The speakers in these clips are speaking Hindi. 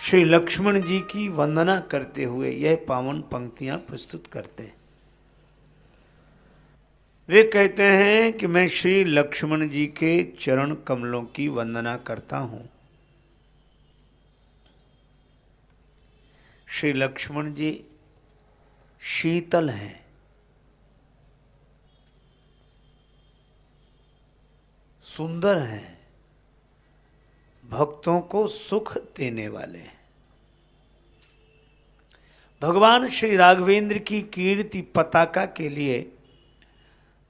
श्री लक्ष्मण जी की वंदना करते हुए यह पावन पंक्तियां प्रस्तुत करते हैं। वे कहते हैं कि मैं श्री लक्ष्मण जी के चरण कमलों की वंदना करता हूं। श्री लक्ष्मण जी शीतल हैं, सुंदर हैं, भक्तों को सुख देने वाले हैं। भगवान श्री राघवेंद्र की कीर्ति पताका के लिए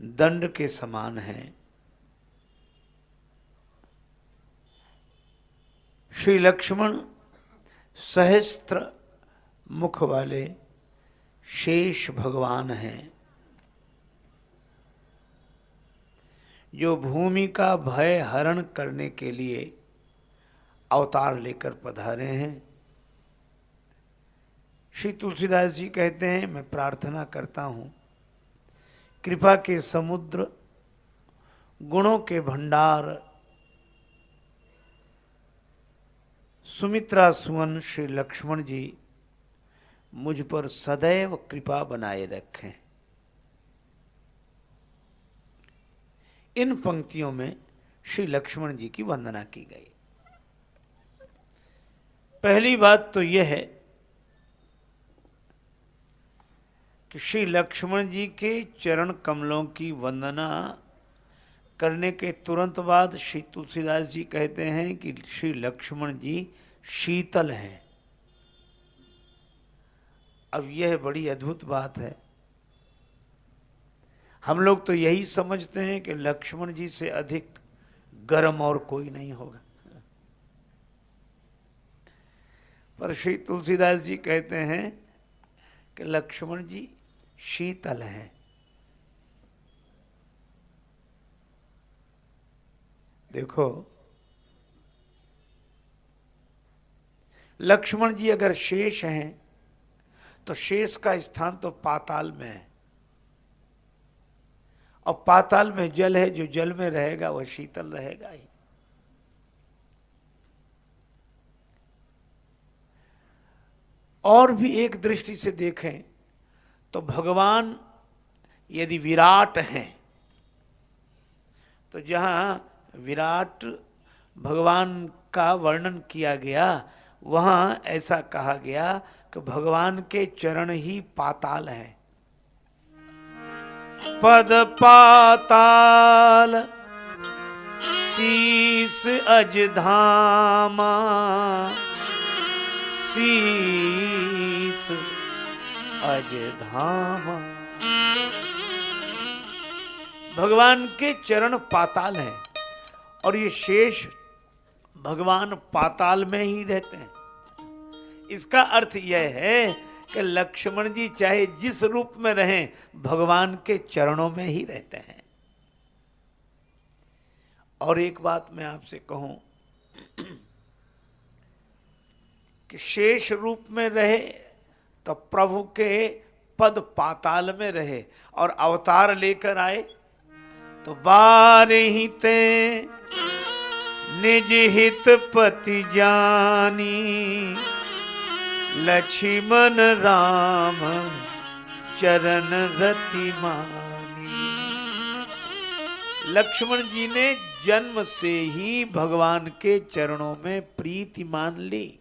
दंड के समान है। श्री लक्ष्मण सहस्त्र मुख वाले शेष भगवान हैं, जो भूमि का भय हरण करने के लिए अवतार लेकर पधारे हैं। श्री तुलसीदास जी कहते हैं, मैं प्रार्थना करता हूँ कृपा के समुद्र, गुणों के भंडार, सुमित्रा सुवन श्री लक्ष्मण जी मुझ पर सदैव कृपा बनाए रखें। इन पंक्तियों में श्री लक्ष्मण जी की वंदना की गई। पहली बात तो यह है कि श्री लक्ष्मण जी के चरण कमलों की वंदना करने के तुरंत बाद श्री तुलसीदास जी कहते हैं कि श्री लक्ष्मण जी शीतल हैं। अब यह बड़ी अद्भुत बात है। हम लोग तो यही समझते हैं कि लक्ष्मण जी से अधिक गर्म और कोई नहीं होगा, पर श्री तुलसीदास जी कहते हैं कि लक्ष्मण जी शीतल हैं। देखो, लक्ष्मण जी अगर शेष हैं तो शेष का स्थान तो पाताल में है, और पाताल में जल है, जो जल में रहेगा वह शीतल रहेगा ही। और भी एक दृष्टि से देखें तो भगवान यदि विराट हैं तो जहाँ विराट भगवान का वर्णन किया गया वहाँ ऐसा कहा गया कि भगवान के चरण ही पाताल हैं। पद पाताल शीस अज धामा, शीस अज धामा। भगवान के चरण पाताल हैं और ये शेष भगवान पाताल में ही रहते हैं। इसका अर्थ यह है कि लक्ष्मण जी चाहे जिस रूप में रहें, भगवान के चरणों में ही रहते हैं। और एक बात मैं आपसे कहूं कि शेष रूप में रहे तो प्रभु के पद पाताल में रहे, और अवतार लेकर आए तो बारही ते निज हित पति जानी, लक्ष्मण राम चरण रति मानी। लक्ष्मण जी ने जन्म से ही भगवान के चरणों में प्रीति मान ली।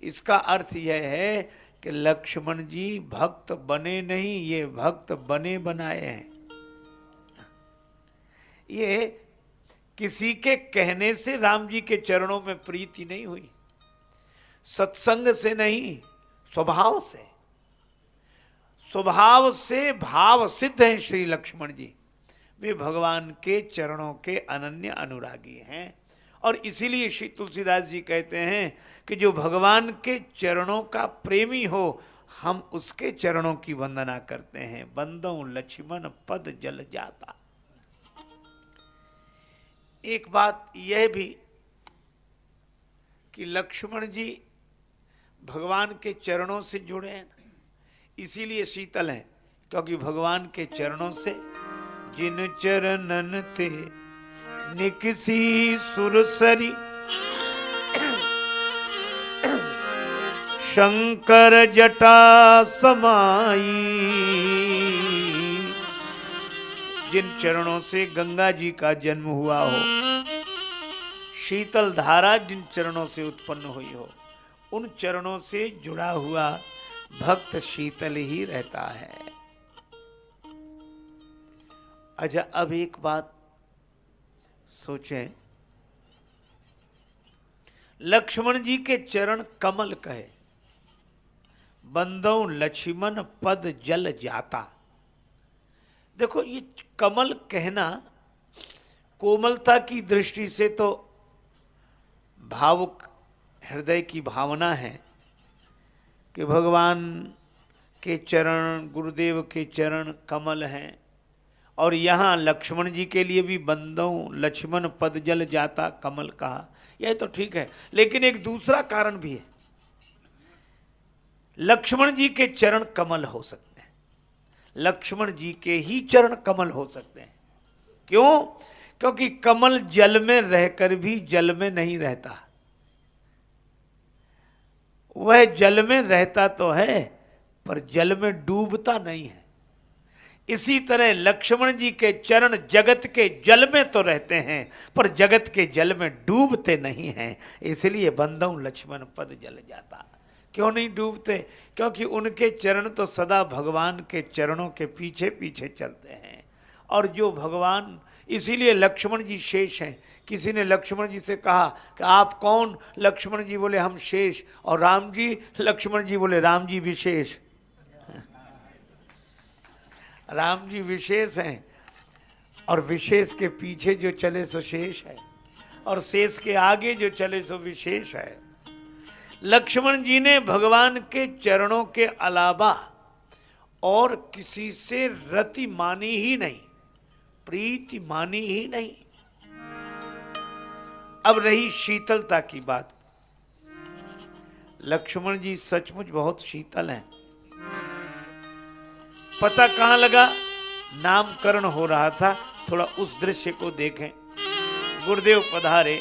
इसका अर्थ यह है कि लक्ष्मण जी भक्त बने नहीं, ये भक्त बने बनाए हैं। ये किसी के कहने से राम जी के चरणों में प्रीति नहीं हुई, सत्संग से नहीं, स्वभाव से। स्वभाव से भाव सिद्ध हैं श्री लक्ष्मण जी। वे भगवान के चरणों के अनन्य अनुरागी हैं, और इसीलिए श्री तुलसीदास जी कहते हैं कि जो भगवान के चरणों का प्रेमी हो, हम उसके चरणों की वंदना करते हैं। बंदों लक्ष्मण पद जल जाता। एक बात यह भी कि लक्ष्मण जी भगवान के चरणों से जुड़े हैं, इसीलिए शीतल हैं, क्योंकि भगवान के चरणों से जिन चरणन ते निकसी सुरसरी शंकर जटा समाई। जिन चरणों से गंगा जी का जन्म हुआ हो, शीतल धारा जिन चरणों से उत्पन्न हुई हो, उन चरणों से जुड़ा हुआ भक्त शीतल ही रहता है। अच्छा, अब एक बात सोचें, लक्ष्मण जी के चरण कमल कहे, बंदौ लक्ष्मण पद जल जाता। देखो, ये कमल कहना कोमलता की दृष्टि से तो भावुक हृदय की भावना है कि भगवान के चरण, गुरुदेव के चरण कमल हैं, और यहाँ लक्ष्मण जी के लिए भी बंदौ लक्ष्मण पद जल जाता कमल कहा, यह तो ठीक है। लेकिन एक दूसरा कारण भी है, लक्ष्मण जी के चरण कमल हो सकते हैं, लक्ष्मण जी के ही चरण कमल हो सकते हैं। क्यों? क्योंकि कमल जल में रहकर भी जल में नहीं रहता, वह जल में रहता तो है पर जल में डूबता नहीं है। इसी तरह लक्ष्मण जी के चरण जगत के जल में तो रहते हैं पर जगत के जल में डूबते नहीं हैं, इसलिए बंदौ लक्ष्मण पद जल जाता। क्यों नहीं डूबते? क्योंकि उनके चरण तो सदा भगवान के चरणों के पीछे पीछे चलते हैं, और जो भगवान, इसीलिए लक्ष्मण जी शेष हैं। किसी ने लक्ष्मण जी से कहा कि आप कौन? लक्ष्मण जी बोले हम शेष, और राम जी, लक्ष्मण जी बोले राम जी विशेष। राम जी विशेष हैं, और विशेष के पीछे जो चले सो शेष है, और शेष के आगे जो चले सो विशेष है। लक्ष्मण जी ने भगवान के चरणों के अलावा और किसी से रति मानी ही नहीं, प्रीति मानी ही नहीं। अब रही शीतलता की बात, लक्ष्मण जी सचमुच बहुत शीतल हैं। पता कहां लगा? नामकरण हो रहा था, थोड़ा उस दृश्य को देखें। गुरुदेव पधारे,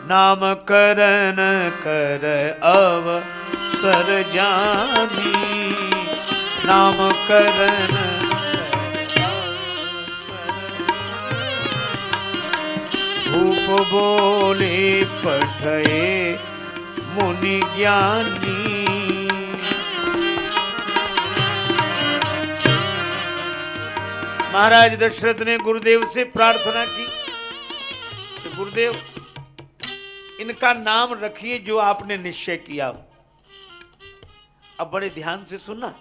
नामकरण कर अवसर जानी, नामकरण भूप बोले पठये मुनि ज्ञानी। महाराज दशरथ ने गुरुदेव से प्रार्थना की कि गुरुदेव, इनका नाम रखिए जो आपने निश्चय किया हो। अब बड़े ध्यान से सुनना,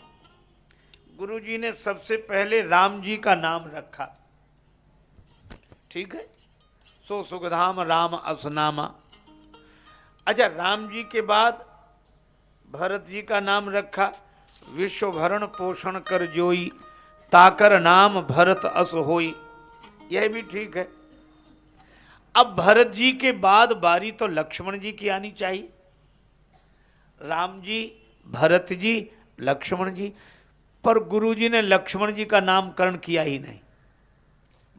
गुरुजी ने सबसे पहले राम जी का नाम रखा, ठीक है, सो सुखधाम राम असनामा। अच्छा, राम जी के बाद भरत जी का नाम रखा, विश्व भरण पोषण कर जोई, ताकर नाम भरत अस होई, यह भी ठीक है। अब भरत जी के बाद बारी तो लक्ष्मण जी की आनी चाहिए। राम जी, भरत जी, लक्ष्मण जी, पर गुरु जी ने लक्ष्मण जी का नामकरण किया ही नहीं।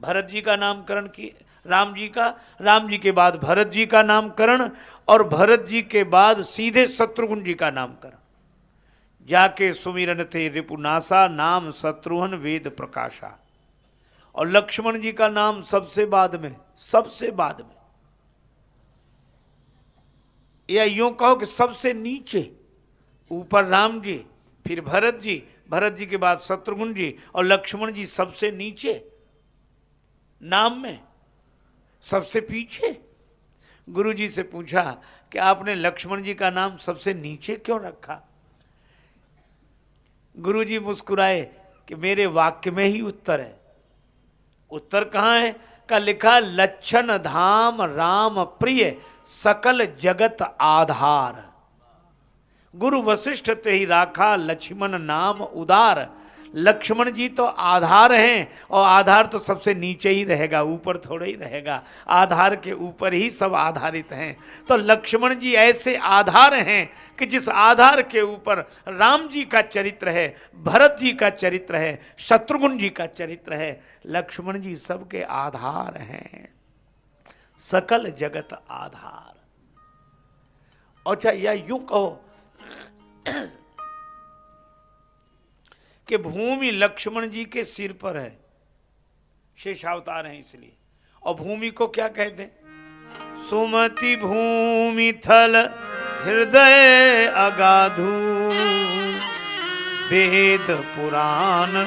भरत जी का नामकरण किया, राम जी के बाद भरत जी का नामकरण, और भरत जी के बाद सीधे शत्रुघ्न जी का नामकरण। जाके सुमिरन थे रिपुनासा, नाम शत्रुघ्न वेद प्रकाशा। और लक्ष्मण जी का नाम सबसे बाद में, सबसे बाद में, या यूं कहो कि सबसे नीचे, ऊपर राम जी, फिर भरत जी के बाद शत्रुघ्न जी, और लक्ष्मण जी सबसे नीचे नाम में, सबसे पीछे। गुरु जी से पूछा कि आपने लक्ष्मण जी का नाम सबसे नीचे क्यों रखा? गुरु जी मुस्कुराए कि मेरे वाक्य में ही उत्तर है। उत्तर कहाँ है? का लिखा, लक्षण धाम राम प्रिय सकल जगत आधार, गुरु वशिष्ठ ते ही राखा लक्ष्मण नाम उदार। लक्ष्मण जी तो आधार हैं, और आधार तो सबसे नीचे ही रहेगा, ऊपर थोड़ा ही रहेगा, आधार के ऊपर ही सब आधारित हैं। तो लक्ष्मण जी ऐसे आधार हैं कि जिस आधार के ऊपर राम जी का चरित्र है, भरत जी का चरित्र है, शत्रुघ्न जी का चरित्र है, लक्ष्मण जी सबके आधार हैं, सकल जगत आधार। अच्छा, या यूं कहो कि भूमि लक्ष्मण जी के सिर पर है, शेषावतार हैं इसलिए। और भूमि को क्या कहते हैं? सुमति भूमि थल हृदय अगाधु, वेद पुराण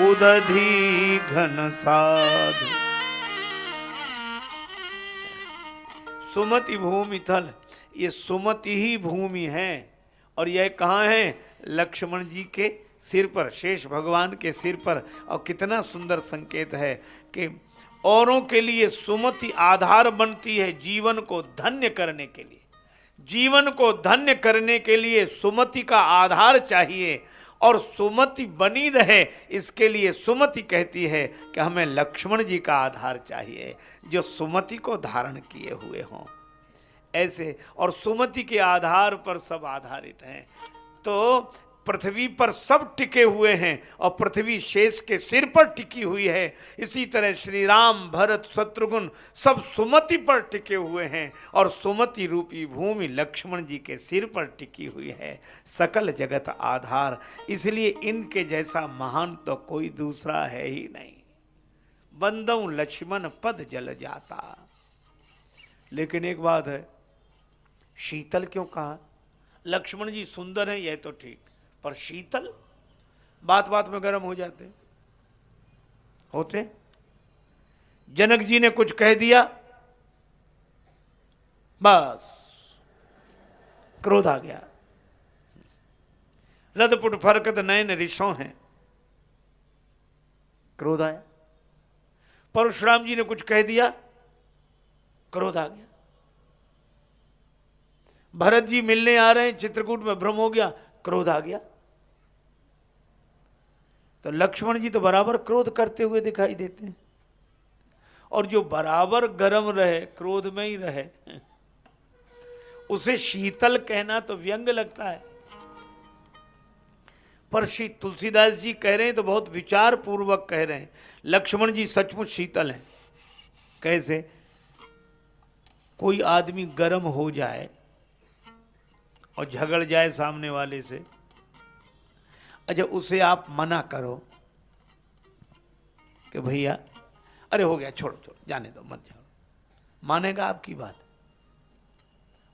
उदधि घन साधु। सुमति भूमि थल, ये सुमति ही भूमि है। और यह कहाँ है? लक्ष्मण जी के सिर पर, शेष भगवान के सिर पर। और कितना सुंदर संकेत है कि औरों के लिए सुमति आधार बनती है जीवन को धन्य करने के लिए। जीवन को धन्य करने के लिए सुमति का आधार चाहिए, और सुमति बनी रहे इसके लिए सुमति कहती है कि हमें लक्ष्मण जी का आधार चाहिए, जो सुमति को धारण किए हुए हों ऐसे। और सुमति के आधार पर सब आधारित हैं। तो पृथ्वी पर सब टिके हुए हैं और पृथ्वी शेष के सिर पर टिकी हुई है। इसी तरह श्री राम, भरत, शत्रुघ्न सब सुमति पर टिके हुए हैं, और सुमति रूपी भूमि लक्ष्मण जी के सिर पर टिकी हुई है, सकल जगत आधार। इसलिए इनके जैसा महान तो कोई दूसरा है ही नहीं। बंदौ लक्ष्मण पद जल जाता। लेकिन एक बात है, शीतल क्यों कहा? लक्ष्मण जी सुंदर हैं यह तो ठीक, पर शीतल, बात बात में गर्म हो जाते होते। जनक जी ने कुछ कह दिया, बस क्रोध आ गया। रदपुट फरकत नयन ऋषों हैं, क्रोध आया। परशुराम जी ने कुछ कह दिया, क्रोध आ गया। भरत जी मिलने आ रहे हैं, चित्रकूट में भ्रम हो गया, क्रोध आ गया। तो लक्ष्मण जी तो बराबर क्रोध करते हुए दिखाई देते हैं। और जो बराबर गर्म रहे, क्रोध में ही रहे, उसे शीतल कहना तो व्यंग लगता है। पर श्री तुलसीदास जी कह रहे हैं तो बहुत विचार पूर्वक कह रहे हैं, लक्ष्मण जी सचमुच शीतल हैं। कैसे? कोई आदमी गर्म हो जाए और झगड़ जाए सामने वाले से, अच्छा उसे आप मना करो कि भैया अरे हो गया, छोड़ो छोड़ो, जाने दो, मत जाओ, मानेगा आपकी बात?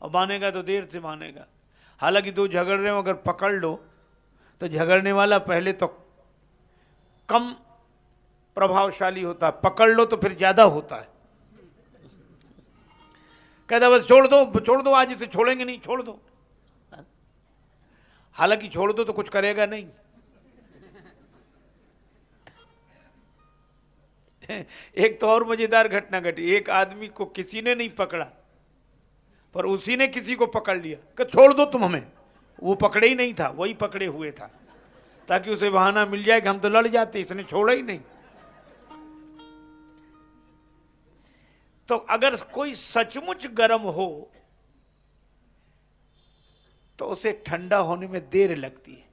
और मानेगा तो देर से मानेगा। हालांकि दो झगड़ रहे हो, अगर पकड़ लो तो झगड़ने वाला पहले तो कम प्रभावशाली होता है, पकड़ लो तो फिर ज्यादा होता है। कहता बस छोड़ दो, आज इसे छोड़ेंगे नहीं, छोड़ दो। हालांकि छोड़ दो तो कुछ करेगा नहीं। एक तो और मजेदार घटना घटी, एक आदमी को किसी ने नहीं पकड़ा, पर उसी ने किसी को पकड़ लिया कि छोड़ दो तुम हमें। वो पकड़े ही नहीं था, वही पकड़े हुए था, ताकि उसे बहाना मिल जाए कि हम तो लड़ जाते, इसने छोड़ा ही नहीं। तो अगर कोई सचमुच गर्म हो तो उसे ठंडा होने में देर लगती है,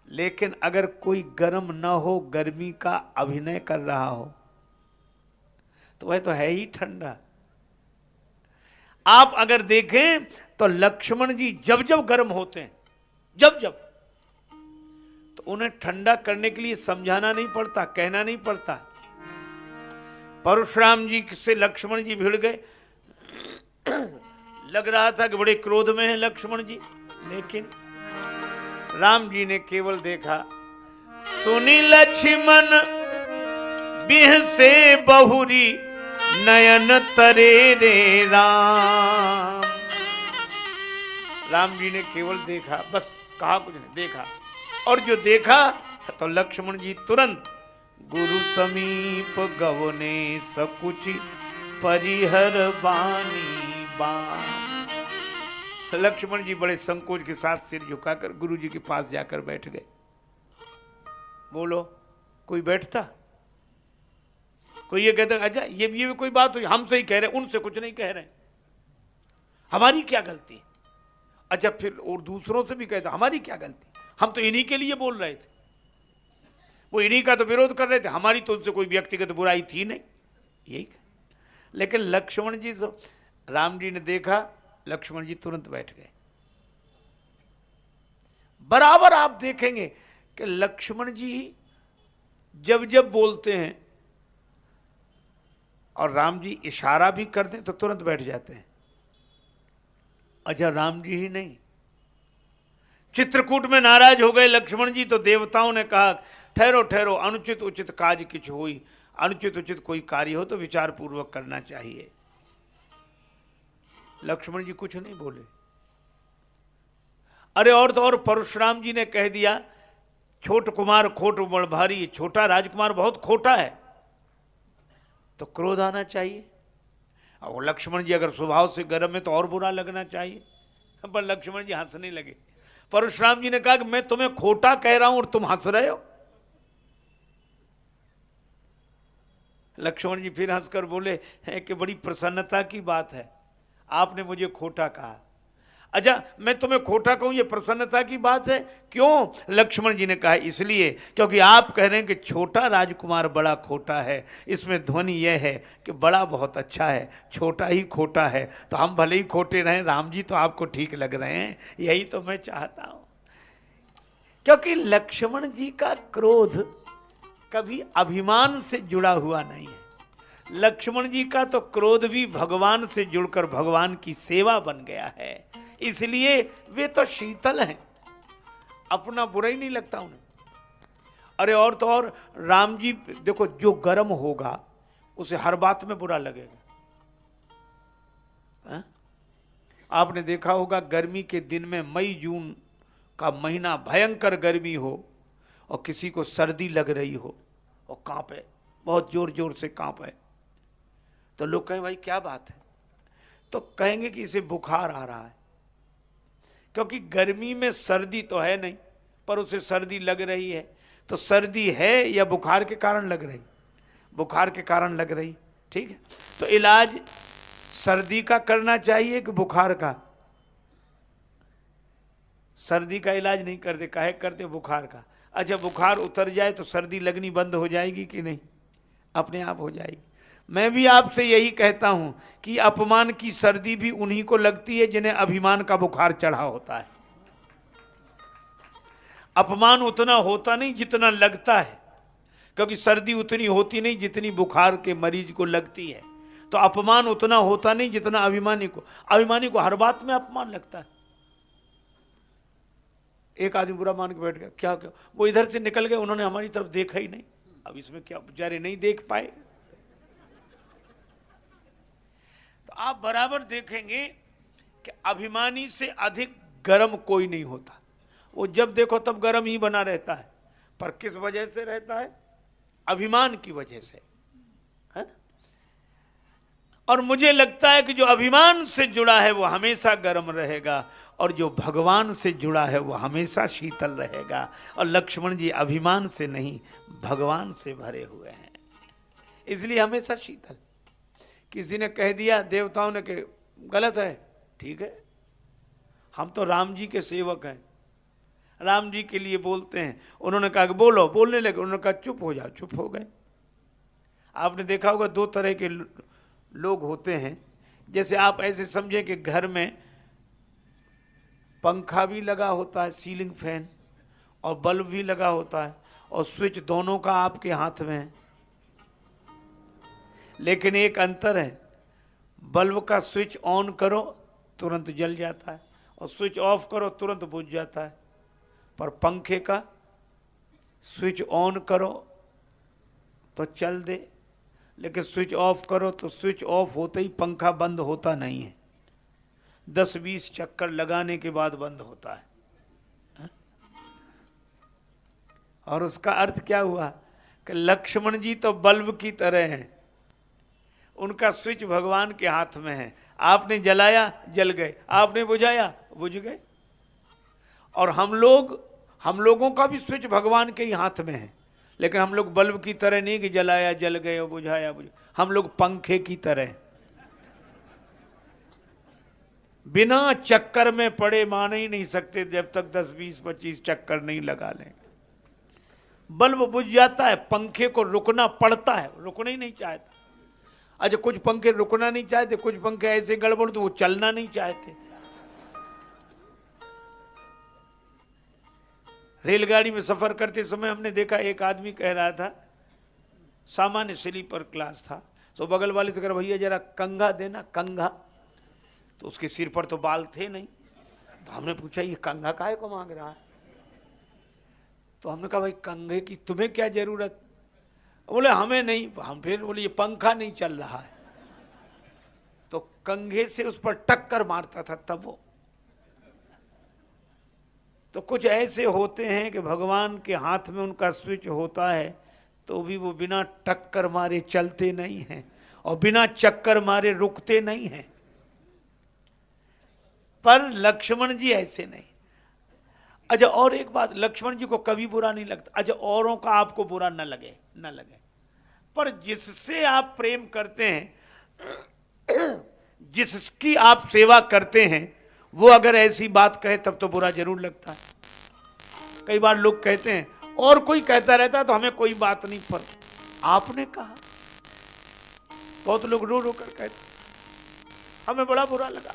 लेकिन अगर कोई गर्म ना हो, गर्मी का अभिनय कर रहा हो, तो वह तो है ही ठंडा। आप अगर देखें तो लक्ष्मण जी जब जब गर्म होते हैं, जब जब, तो उन्हें ठंडा करने के लिए समझाना नहीं पड़ता, कहना नहीं पड़ता। परशुराम जी से लक्ष्मण जी भिड़ गए, लग रहा था कि बड़े क्रोध में हैं लक्ष्मण जी, लेकिन राम जी ने केवल देखा, सुनी लक्ष्मण बिह से बहुरी नयन तरे रे राम। राम जी ने केवल देखा, बस कहा कुछ नहीं, देखा। और जो देखा तो लक्ष्मण जी तुरंत गुरु समीप गवने सकुचि परिहर बानी बान। लक्ष्मण जी बड़े संकोच के साथ सिर झुकाकर गुरु जी के पास जाकर बैठ गए। बोलो, कोई बैठता? कोई ये कहता अच्छा ये कोई बात हुई, हमसे ही कह रहे, उनसे कुछ नहीं कह रहे, हमारी क्या गलती? अच्छा फिर और दूसरों से भी कहता हमारी क्या गलती, हम तो इन्हीं के लिए बोल रहे थे, वो इन्हीं का तो विरोध कर रहे थे, हमारी तो उनसे कोई व्यक्तिगत बुराई थी नहीं, यही। लेकिन लक्ष्मण जी राम जी ने देखा, लक्ष्मण जी तुरंत बैठ गए। बराबर आप देखेंगे कि लक्ष्मण जी जब जब बोलते हैं और राम जी इशारा भी कर दें तो तुरंत बैठ जाते हैं। अच्छा, राम जी ही नहीं, चित्रकूट में नाराज हो गए लक्ष्मण जी तो देवताओं ने कहा ठहरो ठहरो, अनुचित उचित काज किछ हुई, अनुचित उचित कोई कार्य हो तो विचार पूर्वक करना चाहिए। लक्ष्मण जी कुछ नहीं बोले। अरे और तो और परशुराम जी ने कह दिया छोट कुमार खोट बड़ भारी, छोटा राजकुमार बहुत खोटा है, तो क्रोध आना चाहिए। और लक्ष्मण जी अगर स्वभाव से गर्म है तो और बुरा लगना चाहिए, पर लक्ष्मण जी हंसने लगे। परशुराम जी ने कहा कि मैं तुम्हें खोटा कह रहा हूं और तुम हंस रहे हो। लक्ष्मण जी फिर हंसकर बोले कि बड़ी प्रसन्नता की बात है, आपने मुझे खोटा कहा। अच्छा, मैं तुम्हें खोटा कहूं ये प्रसन्नता की बात है? क्यों? लक्ष्मण जी ने कहा इसलिए क्योंकि आप कह रहे हैं कि छोटा राजकुमार बड़ा खोटा है, इसमें ध्वनि यह है कि बड़ा बहुत अच्छा है, छोटा ही खोटा है। तो हम भले ही खोटे रहें, राम जी तो आपको ठीक लग रहे हैं, यही तो मैं चाहता हूं। क्योंकि लक्ष्मण जी का क्रोध कभी अभिमान से जुड़ा हुआ नहीं है। लक्ष्मण जी का तो क्रोध भी भगवान से जुड़कर भगवान की सेवा बन गया है, इसलिए वे तो शीतल हैं, अपना बुरा ही नहीं लगता उन्हें। अरे और तो और राम जी देखो, जो गर्म होगा उसे हर बात में बुरा लगेगा। आपने देखा होगा गर्मी के दिन में, मई जून का महीना भयंकर गर्मी हो और किसी को सर्दी लग रही हो और कांपे, बहुत जोर जोर से कांपे, तो लोग कहें भाई क्या बात है, तो कहेंगे कि इसे बुखार आ रहा है। क्योंकि गर्मी में सर्दी तो है नहीं, पर उसे सर्दी लग रही है। तो सर्दी है या बुखार के कारण लग रही? बुखार के कारण लग रही, ठीक है। तो इलाज सर्दी का करना चाहिए कि बुखार का? सर्दी का इलाज नहीं करते, काहे करते? बुखार का। अच्छा, बुखार उतर जाए तो सर्दी लगनी बंद हो जाएगी कि नहीं? अपने आप हो जाएगी। मैं भी आपसे यही कहता हूं कि अपमान की सर्दी भी उन्हीं को लगती है जिन्हें अभिमान का बुखार चढ़ा होता है। अपमान उतना होता नहीं जितना लगता है, क्योंकि सर्दी उतनी होती नहीं जितनी बुखार के मरीज को लगती है। तो अपमान उतना होता नहीं जितना अभिमानी को हर बात में अपमान लगता है। एक आदमी बुरा मान के बैठ गया, क्या क्या, वो इधर से निकल गए, उन्होंने हमारी तरफ देखा ही नहीं। अब इसमें क्या, बेचारे नहीं देख पाए। तो आप बराबर देखेंगे कि अभिमानी से अधिक गर्म कोई नहीं होता। वो जब देखो तब गर्म ही बना रहता है, पर किस वजह से रहता है? अभिमान की वजह से, है ना? और मुझे लगता है कि जो अभिमान से जुड़ा है वो हमेशा गर्म रहेगा, और जो भगवान से जुड़ा है वो हमेशा शीतल रहेगा। और लक्ष्मण जी अभिमान से नहीं, भगवान से भरे हुए हैं, इसलिए हमेशा शीतल। किसी ने कह दिया, देवताओं ने कि गलत है, ठीक है, हम तो राम जी के सेवक हैं, राम जी के लिए बोलते हैं। उन्होंने कहा कि बोलो, बोलने लगे, उन्होंने कहा चुप हो जाओ, चुप हो गए। आपने देखा होगा दो तरह के लोग होते हैं। जैसे आप ऐसे समझें कि घर में पंखा भी लगा होता है, सीलिंग फैन, और बल्ब भी लगा होता है, और स्विच दोनों का आपके हाथ में है। लेकिन एक अंतर है, बल्ब का स्विच ऑन करो तुरंत जल जाता है, और स्विच ऑफ करो तुरंत बुझ जाता है। पर पंखे का स्विच ऑन करो तो चल दे, लेकिन स्विच ऑफ करो तो स्विच ऑफ होते ही पंखा बंद होता नहीं है, 10-20 चक्कर लगाने के बाद बंद होता है। और उसका अर्थ क्या हुआ कि लक्ष्मण जी तो बल्ब की तरह हैं, उनका स्विच भगवान के हाथ में है। आपने जलाया जल गए, आपने बुझाया बुझ गए। और हम लोगों का भी स्विच भगवान के ही हाथ में है, लेकिन हम लोग बल्ब की तरह नहीं कि जलाया जल गए और बुझाया बुझ, हम लोग पंखे की तरह बिना चक्कर में पड़े मान ही नहीं सकते जब तक 10-20-25 चक्कर नहीं लगा लेंगे। बल्ब बुझ जाता है, पंखे को रुकना पड़ता है, रुकना ही नहीं चाहता। अच्छा, कुछ पंखे रुकना नहीं चाहते, कुछ पंखे ऐसे गड़बड़ तो वो चलना नहीं चाहते। रेलगाड़ी में सफर करते समय हमने देखा, एक आदमी कह रहा था, सामान्य स्लीपर क्लास था, तो बगल वाले से कह रहा, भैया जरा कंघा देना, कंघा। तो उसके सिर पर तो बाल थे नहीं, तो हमने पूछा ये कंघा काहे को मांग रहा है? तो हमने कहा भाई कंघे की तुम्हें क्या जरूरत? बोले हमें नहीं। हम फिर बोले ये पंखा नहीं चल रहा है, तो कंघे से उस पर टक्कर मारता था तब वो। तो कुछ ऐसे होते हैं कि भगवान के हाथ में उनका स्विच होता है तो भी वो बिना टक्कर मारे चलते नहीं हैं और बिना चक्कर मारे रुकते नहीं हैं। पर लक्ष्मण जी ऐसे नहीं। अच्छा, और एक बात, लक्ष्मण जी को कभी बुरा नहीं लगता। अच्छा, औरों का आपको बुरा न लगे, पर जिससे आप प्रेम करते हैं, जिसकी आप सेवा करते हैं, वो अगर ऐसी बात कहे तब तो बुरा जरूर लगता है। कई बार लोग कहते हैं, और कोई कहता रहता तो हमें कोई बात नहीं, पर आपने कहा। बहुत लोग रो रो कर कहते हमें बड़ा बुरा लगा,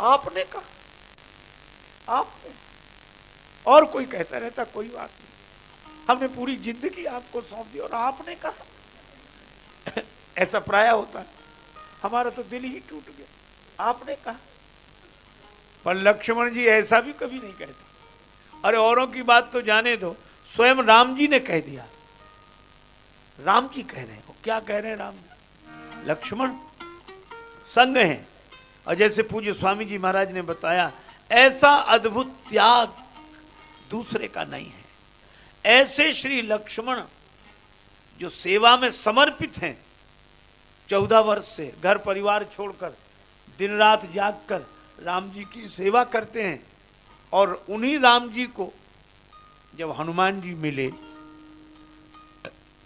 आपने कहा, आपने। और कोई कहता रहता कोई बात नहीं, हमने पूरी जिंदगी आपको सौंप दी और आपने कहा। ऐसा प्राय होता है, हमारा तो दिल ही टूट गया, आपने कहा। पर लक्ष्मण जी ऐसा भी कभी नहीं कहते। अरे औरों की बात तो जाने दो, स्वयं राम जी ने कह दिया। राम जी कह रहे हैं, क्या कह रहे हैं राम जी? लक्ष्मण संग हैं। और जैसे पूज्य स्वामी जी महाराज ने बताया, ऐसा अद्भुत त्याग दूसरे का नहीं है। ऐसे श्री लक्ष्मण जो सेवा में समर्पित हैं, 14 वर्ष से घर परिवार छोड़कर दिन रात जागकर राम जी की सेवा करते हैं। और उन्हीं राम जी को जब हनुमान जी मिले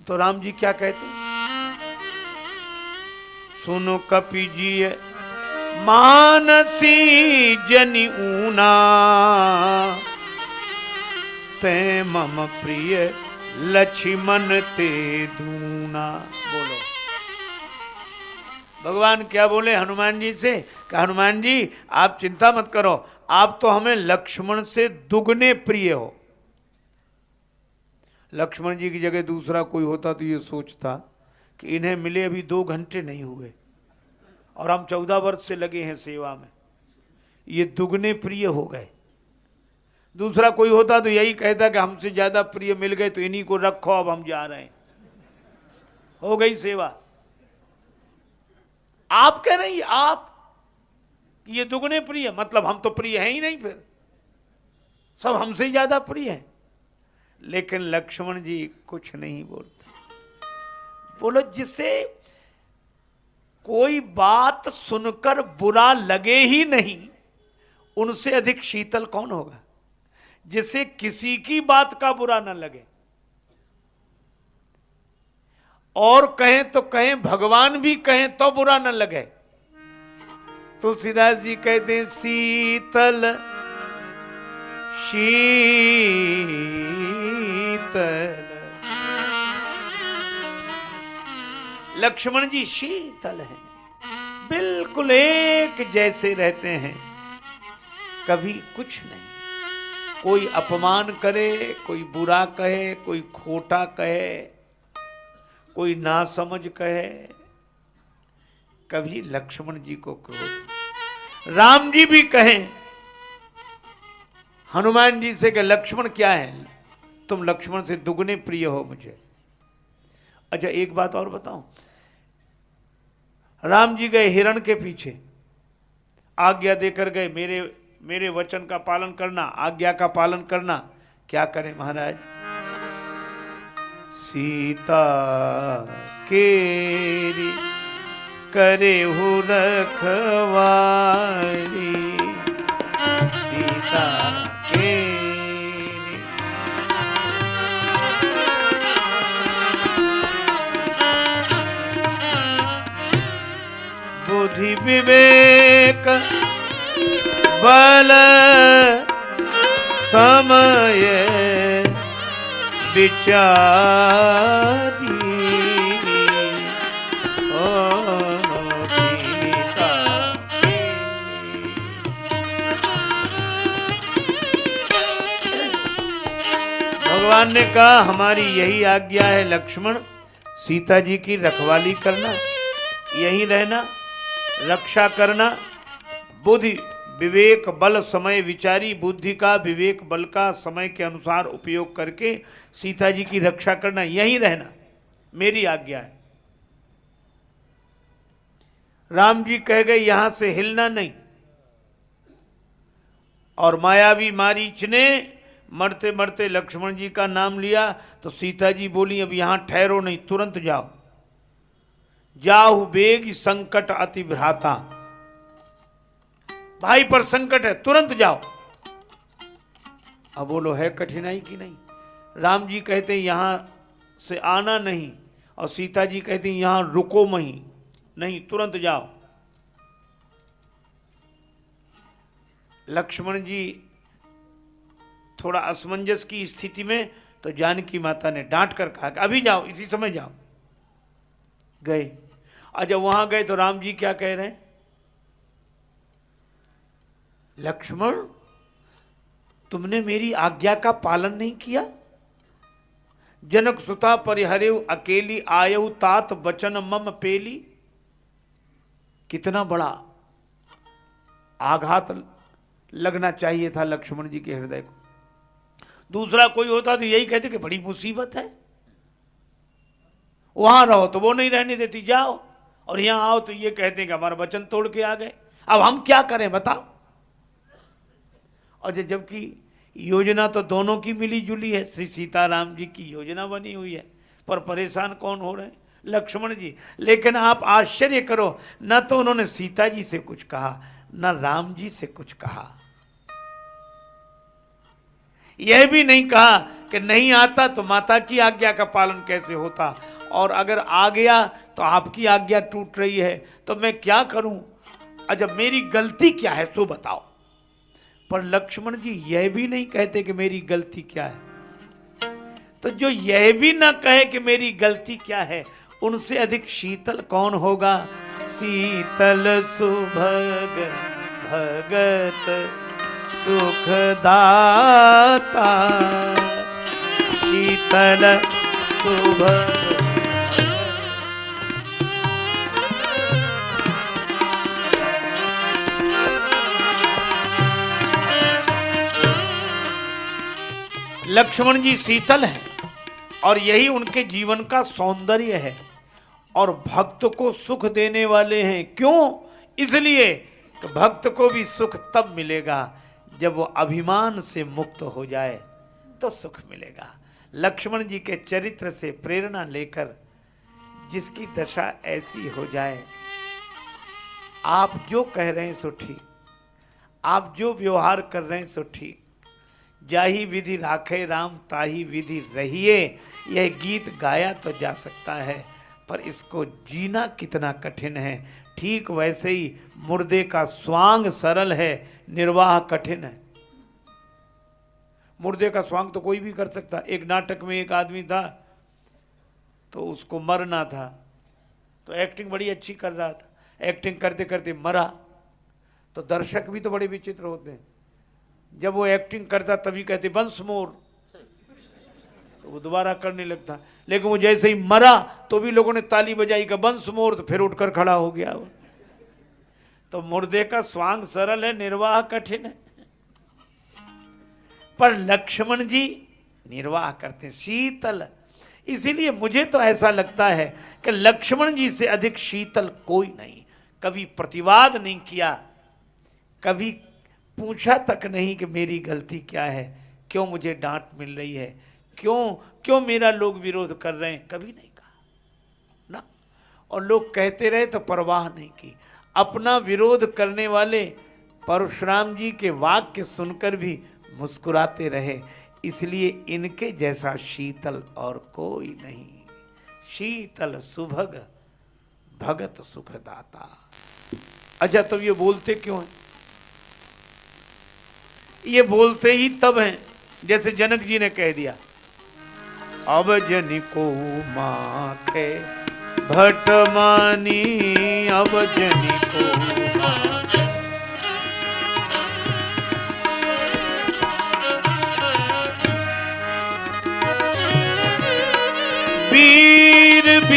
तो राम जी क्या कहते हैं? सुनो कपि जी मानसी जनि ऊना, ते मम प्रिय लक्ष्मण ते दूना। बोलो भगवान क्या बोले हनुमान जी से? कि हनुमान जी आप चिंता मत करो, आप तो हमें लक्ष्मण से दुगने प्रिय हो। लक्ष्मण जी की जगह दूसरा कोई होता तो ये सोचता कि इन्हें मिले अभी 2 घंटे नहीं हुए और हम 14 वर्ष से लगे हैं सेवा में, ये दुगने प्रिय हो गए। दूसरा कोई होता तो यही कहता कि हमसे ज्यादा प्रिय मिल गए तो इन्हीं को रखो, अब हम जा रहे हैं, हो गई सेवा। आप कह रही आप ये दुगने प्रिय, मतलब हम तो प्रिय हैं ही नहीं, फिर सब हमसे ज्यादा प्रिय हैं। लेकिन लक्ष्मण जी कुछ नहीं बोलते। बोलो जिसे कोई बात सुनकर बुरा लगे ही नहीं, उनसे अधिक शीतल कौन होगा? जिसे किसी की बात का बुरा न लगे, और कहें तो कहें, भगवान भी कहें तो बुरा न लगे। तुलसीदास जी कहते हैं शीतल शीतल, लक्ष्मण जी शीतल हैं, बिल्कुल एक जैसे रहते हैं, कभी कुछ नहीं। कोई अपमान करे, कोई बुरा कहे, कोई खोटा कहे, कोई नासमझ कहे, कभी लक्ष्मण जी को क्रोध। राम जी भी कहें हनुमान जी से कि लक्ष्मण क्या है, तुम लक्ष्मण से दुगने प्रिय हो मुझे। अच्छा एक बात और बताऊं, राम जी गए हिरण के पीछे, आज्ञा देकर गए, मेरे वचन का पालन करना, आज्ञा का पालन करना। क्या करें महाराज? सीता केरी करे हो रखवारी, सीता केरी। बुद्धि विवेक बल समय विचारी, ओ भगवान ने कहा हमारी यही आज्ञा है लक्ष्मण, सीता जी की रखवाली करना, यहीं रहना, रक्षा करना, बुद्धि विवेक बल समय विचारी बुद्धि का विवेक बल का समय के अनुसार उपयोग करके सीता जी की रक्षा करना, यहीं रहना, मेरी आज्ञा है। राम जी कह गए यहां से हिलना नहीं। और मायावी मारीच ने मरते मरते लक्ष्मण जी का नाम लिया तो सीता जी बोली अब यहां ठहरो नहीं, तुरंत जाओ। जाहु बेग संकट अति भ्राता, भाई पर संकट है, तुरंत जाओ। अब बोलो है कठिनाई की नहीं? राम जी कहते यहां से आना नहीं और सीता जी कहती यहां रुको मही नहीं, तुरंत जाओ। लक्ष्मण जी थोड़ा असमंजस की स्थिति में, तो जानकी माता ने डांट कर कहा कि अभी जाओ, इसी समय जाओ। गए और जब वहां गए तो राम जी क्या कह रहे हैं, लक्ष्मण तुमने मेरी आज्ञा का पालन नहीं किया। जनक सुता परिहरेउ अकेली आयु तात वचन मम पेली। कितना बड़ा आघात लगना चाहिए था लक्ष्मण जी के हृदय को। दूसरा कोई होता तो यही कहते कि बड़ी मुसीबत है, वहां रहो तो वो नहीं रहने देती, जाओ, और यहां आओ तो ये कहते हैं कि हमारा वचन तोड़ के आ गए, अब हम क्या करें बताओ। और जबकि योजना तो दोनों की मिली जुली है, श्री सीताराम जी की योजना बनी हुई है, पर परेशान कौन हो रहे हैं, लक्ष्मण जी। लेकिन आप आश्चर्य करो, न तो उन्होंने सीता जी से कुछ कहा न राम जी से कुछ कहा। यह भी नहीं कहा कि नहीं आता तो माता की आज्ञा का पालन कैसे होता, और अगर आ गया तो आपकी आज्ञा टूट रही है तो मैं क्या करूं, अजब मेरी गलती क्या है सो बताओ। पर लक्ष्मण जी यह भी नहीं कहते कि मेरी गलती क्या है। तो जो यह भी ना कहे कि मेरी गलती क्या है, उनसे अधिक शीतल कौन होगा। शीतल सुभग भगत सुखदाता, शीतल सुभग। लक्ष्मण जी शीतल हैं और यही उनके जीवन का सौंदर्य है, और भक्त को सुख देने वाले हैं। क्यों? इसलिए कि भक्त को भी सुख तब मिलेगा जब वो अभिमान से मुक्त हो जाए तो सुख मिलेगा। लक्ष्मण जी के चरित्र से प्रेरणा लेकर जिसकी दशा ऐसी हो जाए, आप जो कह रहे हैं सो ठीक, आप जो व्यवहार कर रहे हैं सो ठीक, जाही विधि राखे राम ताही विधि रहिए, यह गीत गाया तो जा सकता है पर इसको जीना कितना कठिन है। ठीक वैसे ही मुर्दे का स्वांग सरल है, निर्वाह कठिन है। मुर्दे का स्वांग तो कोई भी कर सकता। एक नाटक में एक आदमी था तो उसको मरना था, तो एक्टिंग बड़ी अच्छी कर रहा था, एक्टिंग करते करते मरा। तो दर्शक भी तो बड़े विचित्र होते हैं, जब वो एक्टिंग करता तभी कहते वंस मोर, तो वो दोबारा करने लगता। लेकिन वो जैसे ही मरा तो भी लोगों ने ताली बजाई का वंस मोर, तो फिर उठकर खड़ा हो गया वो। तो मुर्दे का स्वांग सरल है, निर्वाह कठिन है। पर लक्ष्मण जी निर्वाह करते शीतल। इसीलिए मुझे तो ऐसा लगता है कि लक्ष्मण जी से अधिक शीतल कोई नहीं। कभी प्रतिवाद नहीं किया, कभी पूछा तक नहीं कि मेरी गलती क्या है, क्यों मुझे डांट मिल रही है, क्यों मेरा लोग विरोध कर रहे हैं, कभी नहीं कहा ना। और लोग कहते रहे तो परवाह नहीं की। अपना विरोध करने वाले परशुराम जी के वाक्य सुनकर भी मुस्कुराते रहे। इसलिए इनके जैसा शीतल और कोई नहीं। शीतल सुभग भगत सुखदाता। अच्छा, तब ये बोलते क्यों हैं? ये बोलते ही तब हैं जैसे जनक जी ने कह दिया, अब जनि को माखे भट मानी, अब जनि को माखे।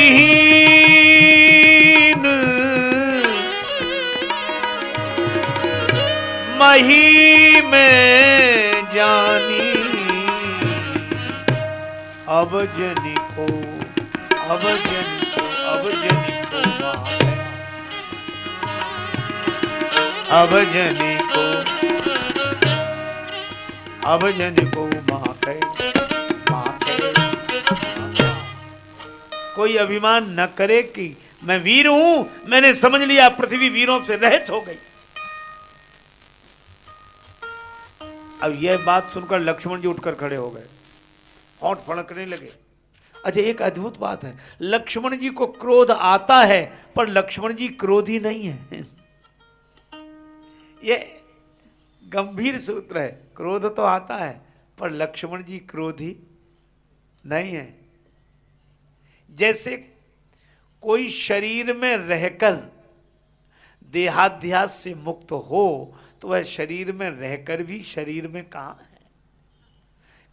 विहीन मही में जानी, अब जनी को, अब जनी को, अब जनी को माने, अब जनी को, अब जनी को माने, माने। कोई अभिमान न करे कि मैं वीर हूं, मैंने समझ लिया पृथ्वी वीरों से रहित हो गई। अब यह बात सुनकर लक्ष्मण जी उठकर खड़े हो गए, होंठ फड़कने लगे। अच्छा, एक अद्भुत बात है, लक्ष्मण जी को क्रोध आता है पर लक्ष्मण जी क्रोधी नहीं है। यह गंभीर सूत्र है। क्रोध तो आता है पर लक्ष्मण जी क्रोधी नहीं है। जैसे कोई शरीर में रहकर देहाध्यास से मुक्त हो तो वह शरीर में रहकर भी शरीर में कहां है।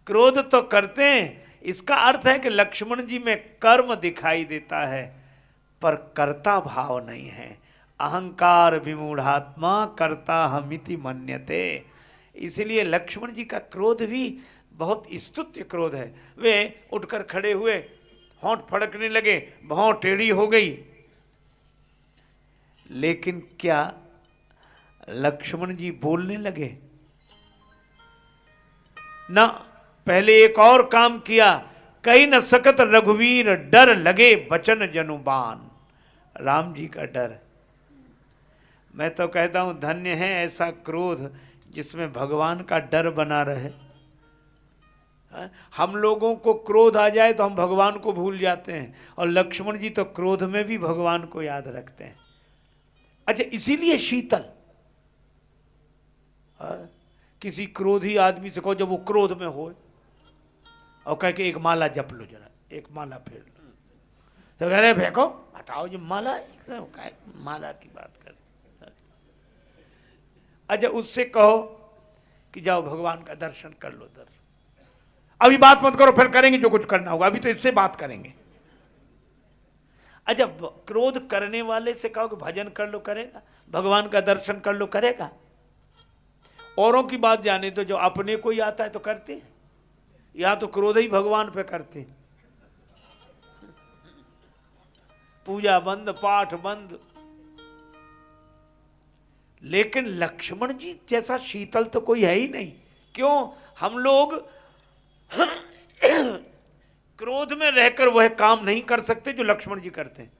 क्रोध तो करते हैं, इसका अर्थ है कि लक्ष्मण जी में कर्म दिखाई देता है पर कर्ता भाव नहीं है। अहंकार विमूढ़ात्मा कर्ता हमिति मन्यते। इसलिए लक्ष्मण जी का क्रोध भी बहुत स्तुत्य क्रोध है। वे उठकर खड़े हुए, होंठ फड़कने लगे, भौं टेढ़ी हो गई। लेकिन क्या लक्ष्मण जी बोलने लगे? ना, पहले एक और काम किया। कहीं न सकत रघुवीर डर लगे बचन जनुबान। राम जी का डर, मैं तो कहता हूं धन्य है ऐसा क्रोध जिसमें भगवान का डर बना रहे। हम लोगों को क्रोध आ जाए तो हम भगवान को भूल जाते हैं, और लक्ष्मण जी तो क्रोध में भी भगवान को याद रखते हैं। अच्छा, इसीलिए शीतल, किसी क्रोधी आदमी से कहो जब वो क्रोध में हो और कह के एक माला जप लो, जरा एक माला फेर लो, तो कह रहे फेंको, हटाओ जो माला, माला की बात कर। अच्छा, उससे कहो कि जाओ भगवान का दर्शन कर लो। दर्शन अभी बात मत करो, फिर करेंगे जो कुछ करना होगा, अभी तो इससे बात करेंगे। अच्छा, क्रोध करने वाले से कहो कि भजन कर लो, करेगा? भगवान का दर्शन कर लो, करेगा? औरों की बात जाने तो जो अपने को ही आता है तो करते हैं, या तो क्रोध ही भगवान पे करते हैं। पूजा बंद, पाठ बंद। लेकिन लक्ष्मण जी जैसा शीतल तो कोई है ही नहीं। क्यों? हम लोग क्रोध में रहकर वह काम नहीं कर सकते जो लक्ष्मण जी करते हैं।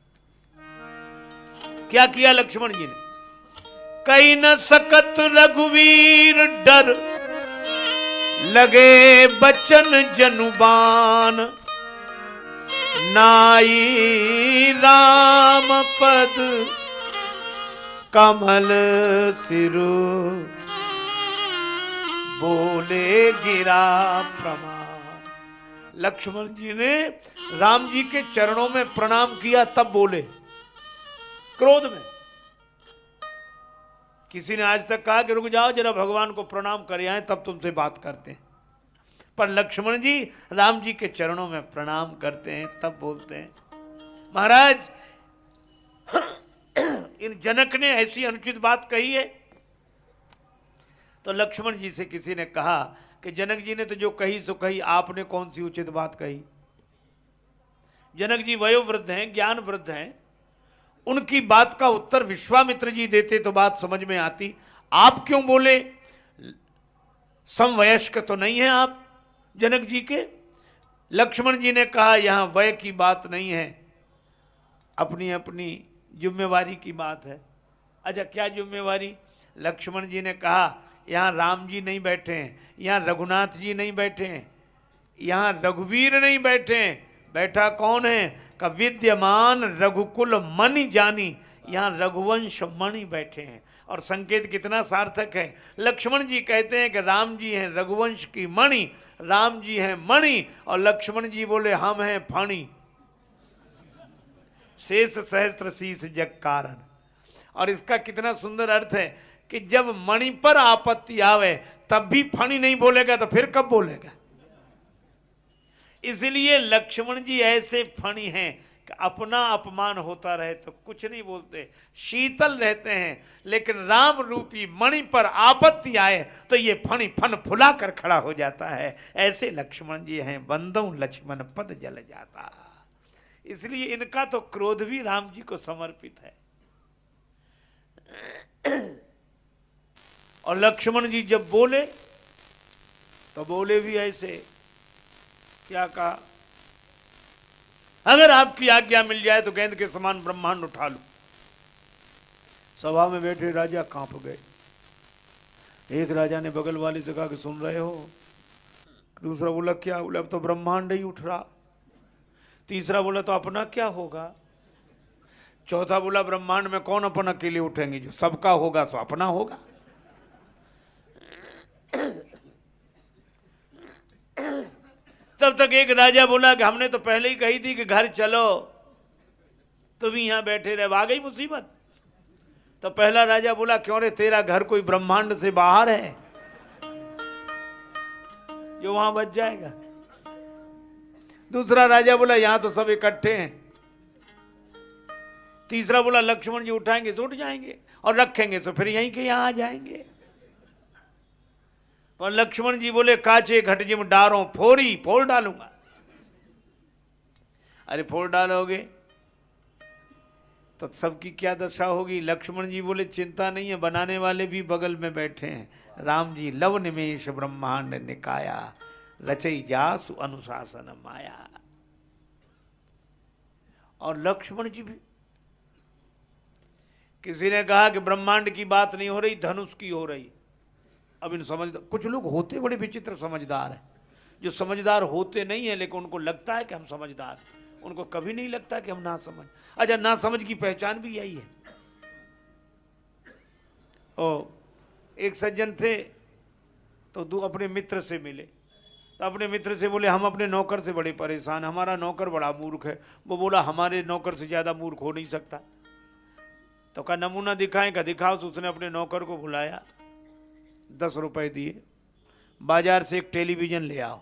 क्या किया लक्ष्मण जी ने? कहीं न सकत रघुवीर डर लगे बचन जनुबान, नाई राम पद कमल सिरु, बोले गिरा प्रमाण। लक्ष्मण जी ने राम जी के चरणों में प्रणाम किया, तब बोले, क्रोध में। किसी ने आज तक कहा कि रुक जाओ जरा भगवान को प्रणाम कर आए तब तुमसे बात करते हैं, पर लक्ष्मण जी राम जी के चरणों में प्रणाम करते हैं तब बोलते हैं। महाराज, इन जनक ने ऐसी अनुचित बात कही है। तो लक्ष्मण जी से किसी ने कहा कि जनक जी ने तो जो कही सो कही, आपने कौन सी उचित बात कही? जनक जी वयोवृद्ध हैं, ज्ञान वृद्ध हैं, उनकी बात का उत्तर विश्वामित्र जी देते तो बात समझ में आती। आप क्यों बोले? समवयस्क तो नहीं है आप जनक जी के। लक्ष्मण जी ने कहा यहां वय की बात नहीं है, अपनी अपनी जिम्मेवारी की बात है। अच्छा, क्या जिम्मेवारी? लक्ष्मण जी ने कहा यहां राम जी नहीं बैठे हैं, यहां रघुनाथ जी नहीं बैठे हैं, यहां रघुवीर नहीं बैठे हैं। बैठा कौन है? का विद्यमान रघुकुल मणि जानी, यहां रघुवंश मणि बैठे हैं। और संकेत कितना सार्थक है। लक्ष्मण जी कहते हैं कि राम जी हैं रघुवंश की मणि, राम जी हैं मणि, और लक्ष्मण जी बोले हम हैं फणी। शेष सहस्त्र शीस जग कारण। और इसका कितना सुंदर अर्थ है कि जब मणि पर आपत्ति आवे तब भी फणी नहीं बोलेगा तो फिर कब बोलेगा? इसलिए लक्ष्मण जी ऐसे फणी हैं कि अपना अपमान होता रहे तो कुछ नहीं बोलते, शीतल रहते हैं, लेकिन राम रूपी मणि पर आपत्ति आए तो ये फणी फन फुला कर खड़ा हो जाता है। ऐसे लक्ष्मण जी हैं, बंदों लक्ष्मण पद जल जाता। इसलिए इनका तो क्रोध भी राम जी को समर्पित है। और लक्ष्मण जी जब बोले तो बोले भी ऐसे, क्या कहा, अगर आपकी आज्ञा मिल जाए तो गेंद के समान ब्रह्मांड उठा लूं। सभा में बैठे राजा कांप गए। एक राजा ने बगल वाले से कहा कि सुन रहे हो? दूसरा बोला क्या? बोला अब तो ब्रह्मांड ही उठ रहा। तीसरा बोला तो अपना क्या होगा? चौथा बोला ब्रह्मांड में कौन अपन अकेले उठेंगे, जो सबका होगा सो अपना होगा। तब तक एक राजा बोला कि हमने तो पहले ही कही थी कि घर चलो, तुम ही यहां बैठे रहे, आ गई मुसीबत। तो पहला राजा बोला क्यों रे, तेरा घर कोई ब्रह्मांड से बाहर है जो वहां बच जाएगा? दूसरा राजा बोला यहां तो सब इकट्ठे हैं। तीसरा बोला लक्ष्मण जी उठाएंगे तो उठ जाएंगे और रखेंगे तो फिर यहीं के यहां आ जाएंगे। और लक्ष्मण जी बोले काचे घट जिम डारों फोरी फोड़ डालूंगा। अरे फोड़ डालोगे तो सबकी क्या दशा होगी? लक्ष्मण जी बोले चिंता नहीं है, बनाने वाले भी बगल में बैठे हैं। राम जी लव निमेश ब्रह्मांड निकाया, रचई जासु अनुशासन माया। और लक्ष्मण जी भी, किसी ने कहा कि ब्रह्मांड की बात नहीं हो रही, धनुष की हो रही। अब इन समझदार, कुछ लोग होते बड़े विचित्र समझदार हैं, जो समझदार होते नहीं है लेकिन उनको लगता है कि हम समझदार हैं। उनको कभी नहीं लगता कि हम ना समझ। अच्छा, ना समझ की पहचान भी यही है। ओ एक सज्जन थे तो दो अपने मित्र से मिले, तो अपने मित्र से बोले हम अपने नौकर से बड़े परेशान, हमारा नौकर बड़ा मूर्ख है। वो बोला हमारे नौकर से ज्यादा मूर्ख हो नहीं सकता। तो का नमूना दिखाएं? का दिखाओ। तो उसने अपने नौकर को बुलाया, 10 रुपए दिए, बाजार से एक टेलीविजन ले आओ।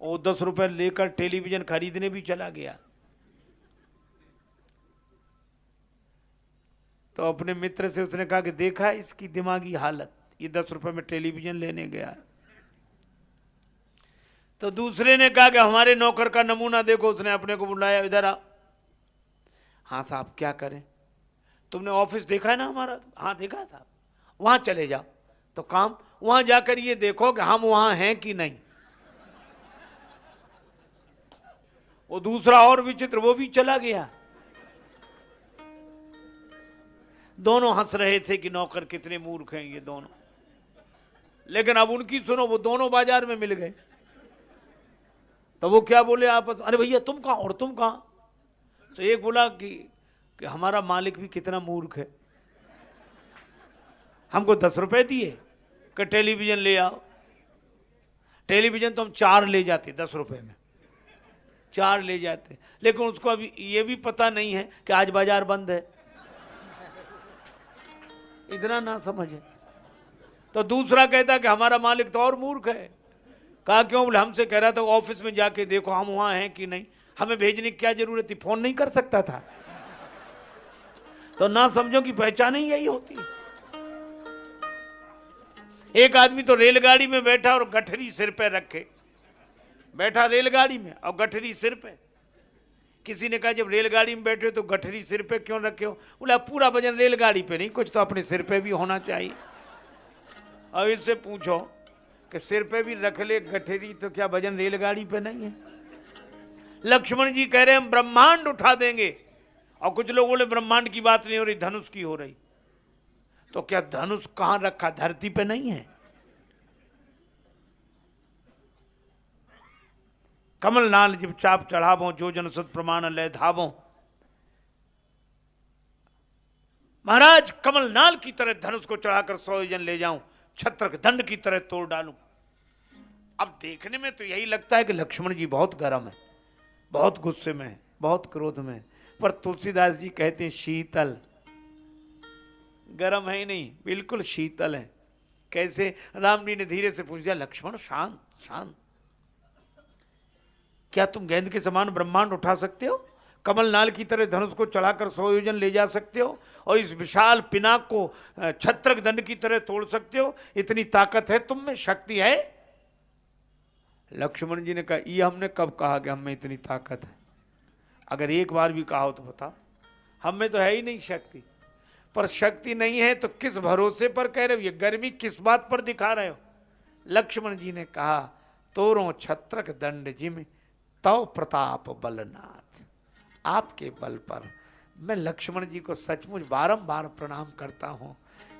वो 10 रुपए लेकर टेलीविजन खरीदने भी चला गया। तो अपने मित्र से उसने कहा कि देखा इसकी दिमागी हालत, ये 10 रुपए में टेलीविजन लेने गया। तो दूसरे ने कहा कि हमारे नौकर का नमूना देखो। उसने अपने को बुलाया, इधर आ। हाँ साहब क्या करें? तुमने ऑफिस देखा है ना हमारा? हाँ देखा साहब। वहां चले जाओ। तो काम, वहां जाकर ये देखो कि हम वहां हैं कि नहीं। वो दूसरा और विचित्र, वो भी चला गया। दोनों हंस रहे थे कि नौकर कितने मूर्ख हैं ये दोनों। लेकिन अब उनकी सुनो, वो दोनों बाजार में मिल गए। तो वो क्या बोले आपस, अरे भैया तुम कहां और तुम कहां? तो एक बोला कि हमारा मालिक भी कितना मूर्ख है, हमको 10 रुपए दिए कि टेलीविजन ले आओ। टेलीविजन तो हम 4 ले जाते 10 रुपए में, 4 ले जाते। लेकिन उसको अभी ये भी पता नहीं है कि आज बाजार बंद है। इतना ना समझे। तो दूसरा कहता कि हमारा मालिक तो और मूर्ख है। कहा क्यों? बोले हमसे कह रहा था ऑफिस में जाके देखो हम वहां हैं कि नहीं, हमें भेजने की क्या जरूरत थी, फोन नहीं कर सकता था? तो ना समझो कि पहचान ही यही होती है। एक आदमी तो रेलगाड़ी में बैठा और गठरी सिर पे रखे बैठा, रेलगाड़ी में और गठरी सिर पे। किसी ने कहा जब रेलगाड़ी में बैठे हो तो गठरी सिर पे क्यों रखे हो? बोला पूरा वजन रेलगाड़ी पे नहीं, कुछ तो अपने सिर पे भी होना चाहिए। अब इससे पूछो कि सिर पे भी रख ले गठरी तो क्या वजन रेलगाड़ी पे नहीं है? लक्ष्मण जी कह रहे हम ब्रह्मांड उठा देंगे, और कुछ लोग बोले ब्रह्मांड की बात नहीं हो रही, धनुष की हो रही। तो क्या धनुष कहां रखा? धरती पे नहीं है? कमल नाल जब चाप चढ़ावो, जो जन सत प्रमाण ले धावो। महाराज कमल नाल की तरह धनुष को चढ़ाकर 100 जन ले जाऊं, छत्र दंड की तरह तोड़ डालूं। अब देखने में तो यही लगता है कि लक्ष्मण जी बहुत गर्म है, बहुत गुस्से में है, बहुत क्रोध में है। पर तुलसीदास जी कहते हैं शीतल, गर्म है ही नहीं, बिल्कुल शीतल है। कैसे? राम जी ने धीरे से पूछ दिया, लक्ष्मण शांत शांत। क्या तुम गेंद के समान ब्रह्मांड उठा सकते हो? कमल नाल की तरह धनुष को चढ़ाकर 100 योजन ले जा सकते हो? और इस विशाल पिनाक को छत्रक दंड की तरह तोड़ सकते हो? इतनी ताकत है तुम में, शक्ति है? लक्ष्मण जी ने कहा, ये हमने कब कहा कि हम में इतनी ताकत है? अगर एक बार भी कहा हो तो बता। हम में तो है ही नहीं शक्ति। पर शक्ति नहीं है तो किस भरोसे पर कह रहे हो? ये गर्मी किस बात पर दिखा रहे हो? लक्ष्मण जी ने कहा, तोरो छत्रक दंड जिम तव प्रताप बलनाथ। आपके बल पर मैं लक्ष्मण जी को सचमुच बारंबार प्रणाम करता हूं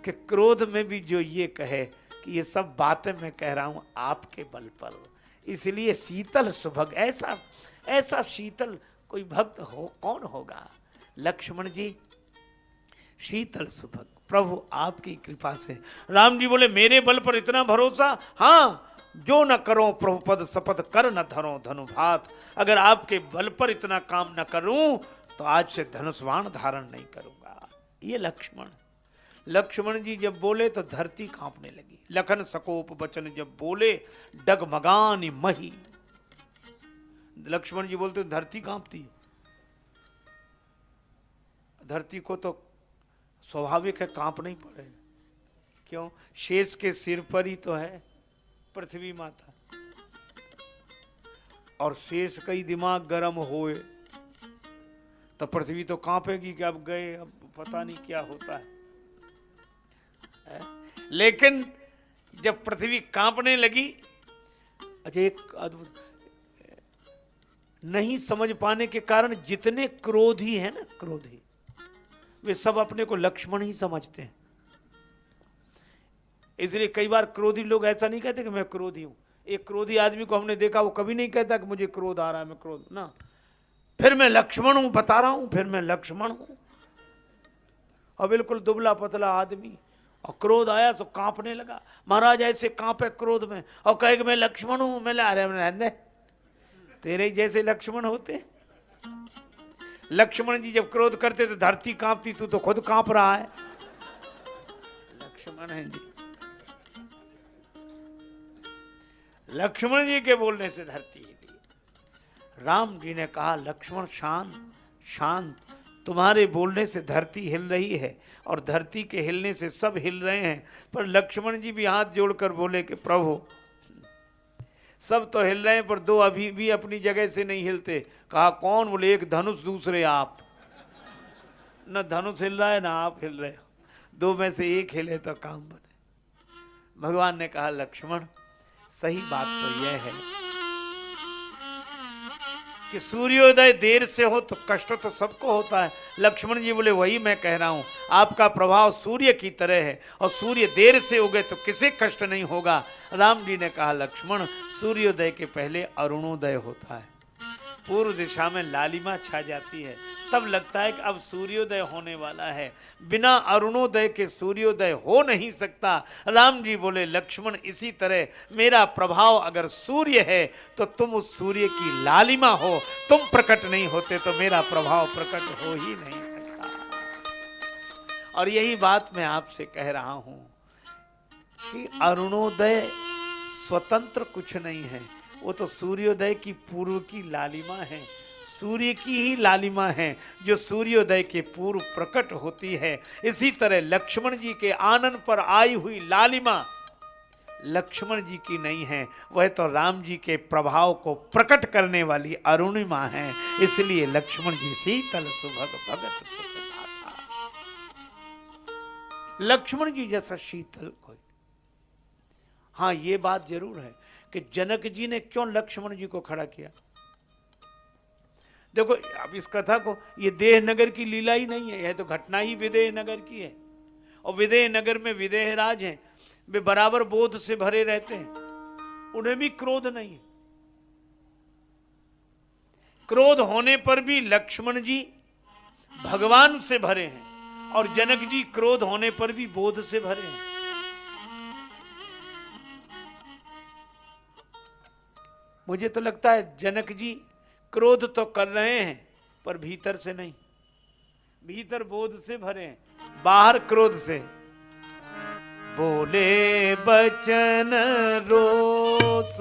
कि क्रोध में भी जो ये कहे कि ये सब बातें मैं कह रहा हूं आपके बल पर। इसलिए शीतल सुभग, ऐसा ऐसा शीतल कोई भक्त हो कौन होगा? लक्ष्मण जी शीतल सुभग, प्रभु आपकी कृपा से। राम जी बोले, मेरे बल पर इतना भरोसा? हाँ, जो न करो प्रभु पद शपथ कर न धरो धनुभात। अगर आपके बल पर इतना काम न करूं तो आज से धनुष्वाण धारण नहीं करूंगा। ये लक्ष्मण जी जब बोले तो धरती कांपने लगी। लखन सकोप बचन जब बोले डगमगानी मही। लक्ष्मण जी बोलते धरती कांपती। धरती को तो स्वाभाविक है कांपना ही पड़ेगा। क्यों? शेष के सिर पर ही तो है पृथ्वी माता, और शेष का ही दिमाग गर्म होए तो पृथ्वी तो कांपेगी कि अब गए, अब पता नहीं क्या होता है। लेकिन जब पृथ्वी कांपने लगी, अच्छा एक अद्भुत, नहीं समझ पाने के कारण जितने क्रोधी हैं ना, क्रोधी, वे सब अपने को लक्ष्मण ही समझते हैं। इसलिए कई बार क्रोधी लोग ऐसा नहीं कहते कि मैं क्रोधी हूं। एक क्रोधी आदमी को हमने देखा, वो कभी नहीं कहता कि मुझे क्रोध आ रहा है, मैं क्रोध ना, फिर मैं लक्ष्मण हूं, बता रहा हूं, फिर मैं लक्ष्मण हूं। और बिल्कुल दुबला पतला आदमी, और क्रोध आया तो कांपने लगा। महाराज ऐसे कांपे क्रोध में और कहे कि मैं लक्ष्मण हूं। मैं रहने तेरे ही जैसे लक्ष्मण होते। लक्ष्मण जी जब क्रोध करते तो धरती कांपती, तू तो खुद कांप रहा है। लक्ष्मण है जी, लक्ष्मण जी के बोलने से धरती हिली। राम जी ने कहा, लक्ष्मण शांत शांत, तुम्हारे बोलने से धरती हिल रही है और धरती के हिलने से सब हिल रहे हैं। पर लक्ष्मण जी भी हाथ जोड़कर बोले कि प्रभु सब तो हिल रहे हैं पर दो अभी भी अपनी जगह से नहीं हिलते। कहा कौन? बोले एक धनुष, दूसरे आप। न धनुष हिल रहा है ना आप हिल रहे हो, दो में से एक हिले तो काम बने। भगवान ने कहा, लक्ष्मण सही बात तो यह है कि सूर्योदय देर से हो तो कष्ट तो सबको होता है। लक्ष्मण जी बोले, वही मैं कह रहा हूं, आपका प्रभाव सूर्य की तरह है और सूर्य देर से उगे तो किसे कष्ट नहीं होगा। राम जी ने कहा, लक्ष्मण सूर्योदय के पहले अरुणोदय होता है। पूर्व दिशा में लालिमा छा जाती है, तब लगता है कि अब सूर्योदय होने वाला है। बिना अरुणोदय के सूर्योदय हो नहीं सकता। राम जी बोले, लक्ष्मण इसी तरह मेरा प्रभाव अगर सूर्य है तो तुम उस सूर्य की लालिमा हो। तुम प्रकट नहीं होते तो मेरा प्रभाव प्रकट हो ही नहीं सकता। और यही बात मैं आपसे कह रहा हूं कि अरुणोदय स्वतंत्र कुछ नहीं है, वो तो सूर्योदय की पूर्व की लालिमा है। सूर्य की ही लालिमा है जो सूर्योदय के पूर्व प्रकट होती है। इसी तरह लक्ष्मण जी के आनन पर आई हुई लालिमा लक्ष्मण जी की नहीं है, वह तो राम जी के प्रभाव को प्रकट करने वाली अरुणिमा है। इसलिए लक्ष्मण जी शीतल सुभग भगत सुखदाता। लक्ष्मण जी जैसा शीतल कोई। हाँ, ये बात जरूर है कि जनक जी ने क्यों लक्ष्मण जी को खड़ा किया। देखो अब इस कथा को, ये देह नगर की लीला ही नहीं है, यह तो घटना ही विदेह नगर की है। और विदेह नगर में विदेह राज हैं, वे बराबर बोध से भरे रहते हैं, उन्हें भी क्रोध नहीं है। क्रोध होने पर भी लक्ष्मण जी भगवान से भरे हैं और जनक जी क्रोध होने पर भी बोध से भरे हैं। मुझे तो लगता है जनक जी क्रोध तो कर रहे हैं पर भीतर से नहीं, भीतर बोध से भरे हैं, बाहर क्रोध से। बोले बचन रोष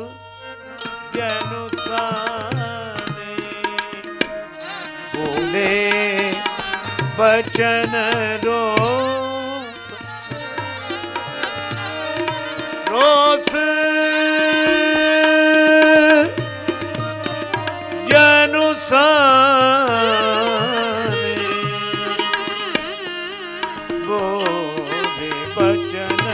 जनु साने बोले बचन रोस रोस जनु साने बोले बचन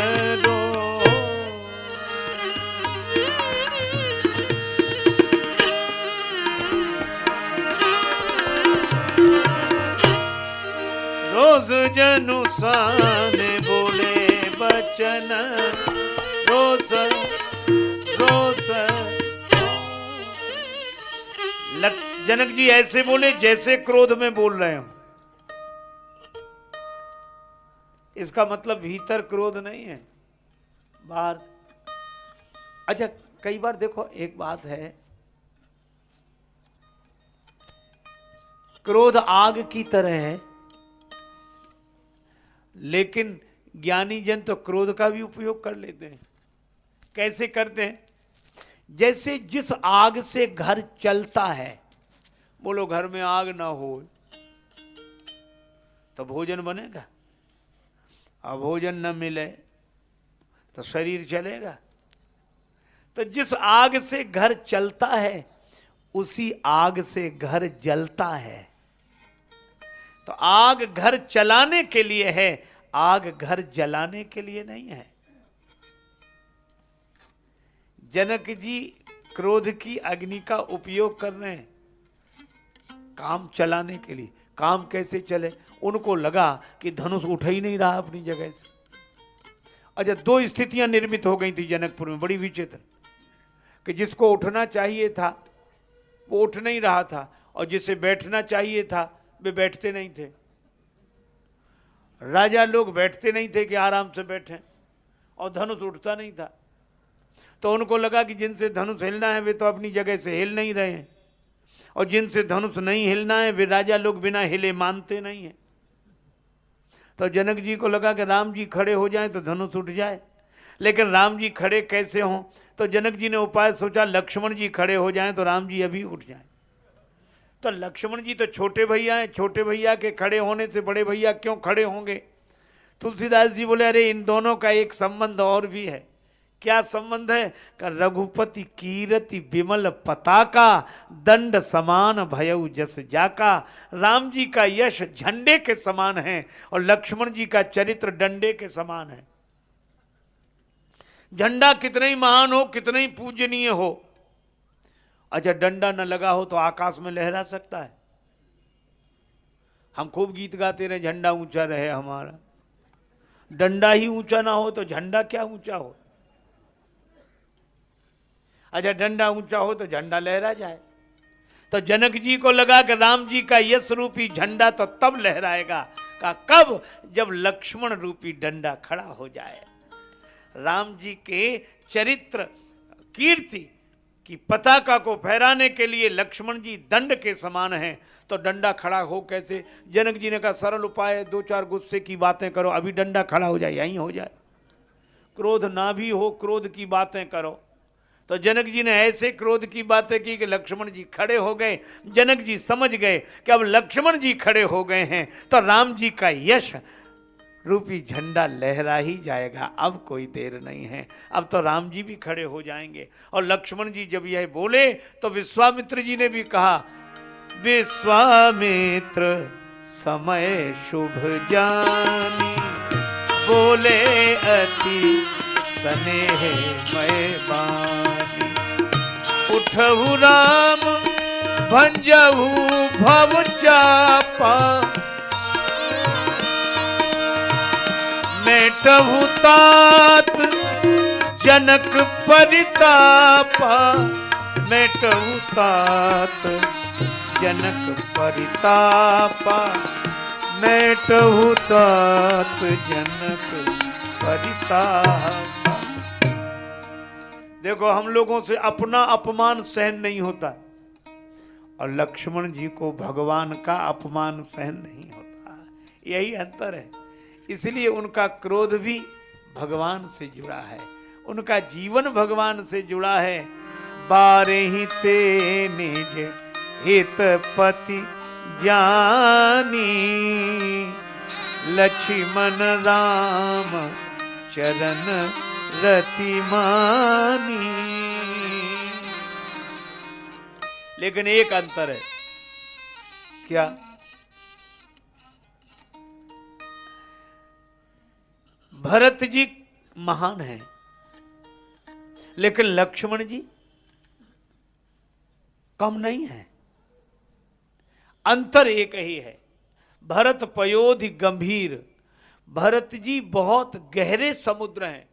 रोज जनु साने बोले बचन रोस रोस। जनक जी ऐसे बोले जैसे क्रोध में बोल रहे हो। इसका मतलब भीतर क्रोध नहीं है, बाहर। अच्छा, कई बार देखो एक बात है, क्रोध आग की तरह है, लेकिन ज्ञानी जन तो क्रोध का भी उपयोग कर लेते हैं। कैसे करते हैं? जैसे जिस आग से घर चलता है, बोलो घर में आग ना हो तो भोजन बनेगा, और भोजन न मिले तो शरीर चलेगा। तो जिस आग से घर चलता है उसी आग से घर जलता है। तो आग घर चलाने के लिए है, आग घर जलाने के लिए नहीं है। जनक जी क्रोध की अग्नि का उपयोग कर रहे हैं काम चलाने के लिए। काम कैसे चले? उनको लगा कि धनुष उठ ही नहीं रहा अपनी जगह से। अच्छा, दो स्थितियां निर्मित हो गई थी जनकपुर में, बड़ी विचित्र, कि जिसको उठना चाहिए था वो उठ नहीं रहा था, और जिसे बैठना चाहिए था वे बैठते नहीं थे। राजा लोग बैठते नहीं थे कि आराम से बैठें, और धनुष उठता नहीं था। तो उनको लगा कि जिनसे धनुष हिलना है वे तो अपनी जगह से हिल नहीं रहे हैं, और जिनसे धनुष नहीं हिलना है वे राजा लोग बिना हिले मानते नहीं हैं। तो जनक जी को लगा कि राम जी खड़े हो जाएं तो धनुष उठ जाए। लेकिन राम जी खड़े कैसे हों? तो जनक जी ने उपाय सोचा, लक्ष्मण जी खड़े हो जाएं तो राम जी अभी उठ जाएं। तो लक्ष्मण जी तो छोटे भैया हैं, छोटे भैया के खड़े होने से बड़े भैया क्यों खड़े होंगे? तुलसीदास जी बोले, अरे इन दोनों का एक संबंध और भी है। क्या संबंध है? का रघुपति कीरति विमल पताका, दंड समान भयउ जस जाका। राम जी का यश झंडे के समान है और लक्ष्मण जी का चरित्र डंडे के समान है। झंडा कितना ही महान हो, कितना ही पूजनीय हो, अच्छा डंडा न लगा हो तो आकाश में लहरा सकता है? हम खूब गीत गाते रहे, झंडा ऊंचा रहे हमारा। डंडा ही ऊंचा ना हो तो झंडा क्या ऊंचा हो? अच्छा डंडा ऊंचा हो तो झंडा लहरा जाए। तो जनक जी को लगा कि राम जी का यश रूपी झंडा तो तब लहराएगा, का कब? जब लक्ष्मण रूपी डंडा खड़ा हो जाए। राम जी के चरित्र कीर्ति की पताका को फहराने के लिए लक्ष्मण जी दंड के समान हैं, तो डंडा खड़ा हो कैसे? जनक जी ने कहा सरल उपाय है, दो चार गुस्से की बातें करो, अभी डंडा खड़ा हो जाए, यहीं हो जाए। क्रोध ना भी हो, क्रोध की बातें करो। तो जनक जी ने ऐसे क्रोध की बातें की कि लक्ष्मण जी खड़े हो गए। जनक जी समझ गए कि अब लक्ष्मण जी खड़े हो गए हैं तो राम जी का यश रूपी झंडा लहरा ही जाएगा, अब कोई देर नहीं है। अब तो राम जी भी खड़े हो जाएंगे। और लक्ष्मण जी जब यह बोले तो विश्वामित्र जी ने भी कहा, विश्वामित्र समय शुभ जानी, बोले अति स्नेह मय बानी। उठहु राम भंजहु भव चापा, मेटहु तात जनक परितापा। मेटहु तात जनक परितापा, मेटहु तात जनक परितापा। देखो हम लोगों से अपना अपमान सहन नहीं होता, और लक्ष्मण जी को भगवान का अपमान सहन नहीं होता। यही अंतर है। इसलिए उनका क्रोध भी भगवान से जुड़ा है, उनका जीवन भगवान से जुड़ा है। बारही ते निज हित पति जानी, लक्ष्मण राम चरण रति मानी। लेकिन एक अंतर है, क्या? भरत जी महान है, लेकिन लक्ष्मण जी कम नहीं है। अंतर एक ही है, भरत पयोधि गंभीर। भरत जी बहुत गहरे समुद्र हैं,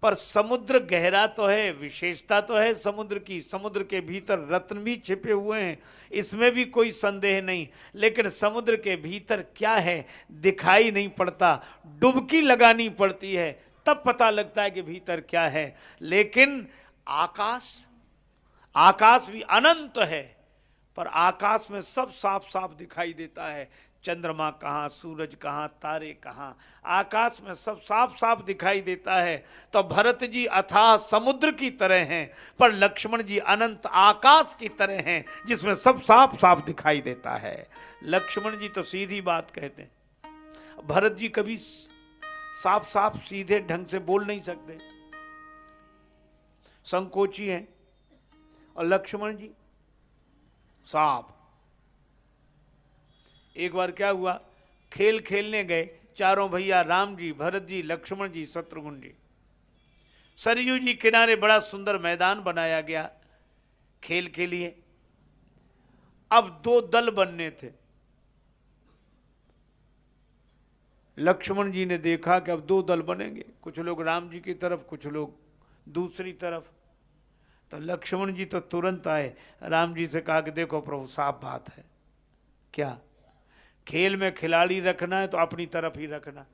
पर समुद्र गहरा तो है, विशेषता तो है समुद्र की, समुद्र के भीतर रत्न भी छिपे हुए हैं, इसमें भी कोई संदेह नहीं। लेकिन समुद्र के भीतर क्या है दिखाई नहीं पड़ता, डुबकी लगानी पड़ती है तब पता लगता है कि भीतर क्या है। लेकिन आकाश, आकाश भी अनंत है, पर आकाश में सब साफ साफ दिखाई देता है, चंद्रमा कहाँ, सूरज कहाँ, तारे कहाँ, आकाश में सब साफ साफ दिखाई देता है। तो भरत जी अथाह समुद्र की तरह हैं, पर लक्ष्मण जी अनंत आकाश की तरह हैं, जिसमें सब साफ साफ दिखाई देता है। लक्ष्मण जी तो सीधी बात कहते हैं, भरत जी कभी साफ साफ सीधे ढंग से बोल नहीं सकते, संकोची हैं। और लक्ष्मण जी साफ। एक बार क्या हुआ, खेल खेलने गए चारों भैया, राम जी, भरत जी, लक्ष्मण जी, शत्रुघ्न जी। सरयू जी किनारे बड़ा सुंदर मैदान बनाया गया खेल के लिए। अब दो दल बनने थे। लक्ष्मण जी ने देखा कि अब दो दल बनेंगे, कुछ लोग राम जी की तरफ, कुछ लोग दूसरी तरफ। तो लक्ष्मण जी तो तुरंत आए, राम जी से कहा कि देखो प्रभु साफ बात है, क्या खेल में खिलाड़ी रखना है तो अपनी तरफ ही रखना,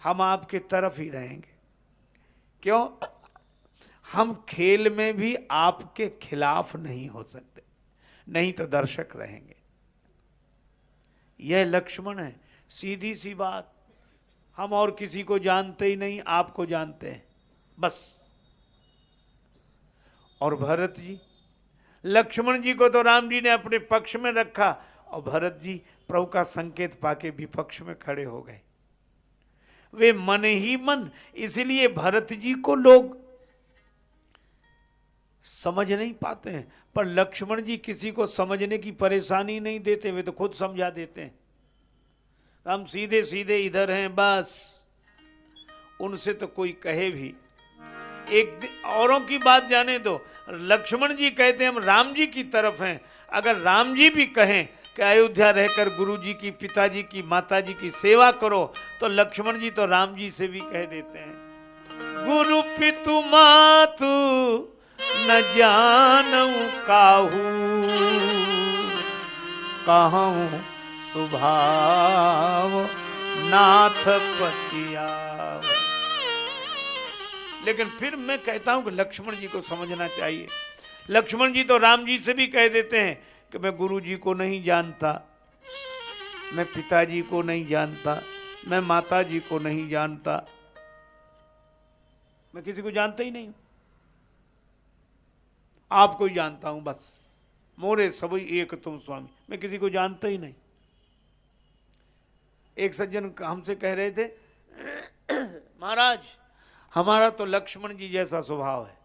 हम आपके तरफ ही रहेंगे। क्यों? हम खेल में भी आपके खिलाफ नहीं हो सकते, नहीं तो दर्शक रहेंगे। यह लक्ष्मण है, सीधी सी बात। हम और किसी को जानते ही नहीं, आपको जानते हैं बस। और भरत जी, लक्ष्मण जी को तो राम जी ने अपने पक्ष में रखा, और भरत जी प्रभु का संकेत पाके विपक्ष में खड़े हो गए। वे मन ही मन, इसलिए भरत जी को लोग समझ नहीं पाते हैं, पर लक्ष्मण जी किसी को समझने की परेशानी नहीं देते, वे तो खुद समझा देते हैं। हम सीधे सीधे इधर हैं बस, उनसे तो कोई कहे भी। एक औरों की बात जाने दो, लक्ष्मण जी कहते हैं हम राम जी की तरफ हैं। अगर राम जी भी कहें कि अयोध्या रहकर गुरु जी की, पिताजी की, माताजी की सेवा करो, तो लक्ष्मण जी तो राम जी से भी कह देते हैं, गुरु पितु मातु न जानऊ काहू, कहूँ सुभाव नाथ पतिया। लेकिन फिर मैं कहता हूं कि लक्ष्मण जी को समझना चाहिए। लक्ष्मण जी तो राम जी से भी कह देते हैं कि मैं गुरु जी को नहीं जानता, मैं पिताजी को नहीं जानता, मैं माता जी को नहीं जानता, मैं किसी को जानता ही नहीं, आपको ही जानता हूं बस। मोरे सभी एक तुम स्वामी, मैं किसी को जानता ही नहीं। एक सज्जन हमसे कह रहे थे, महाराज हमारा तो लक्ष्मण जी जैसा स्वभाव है।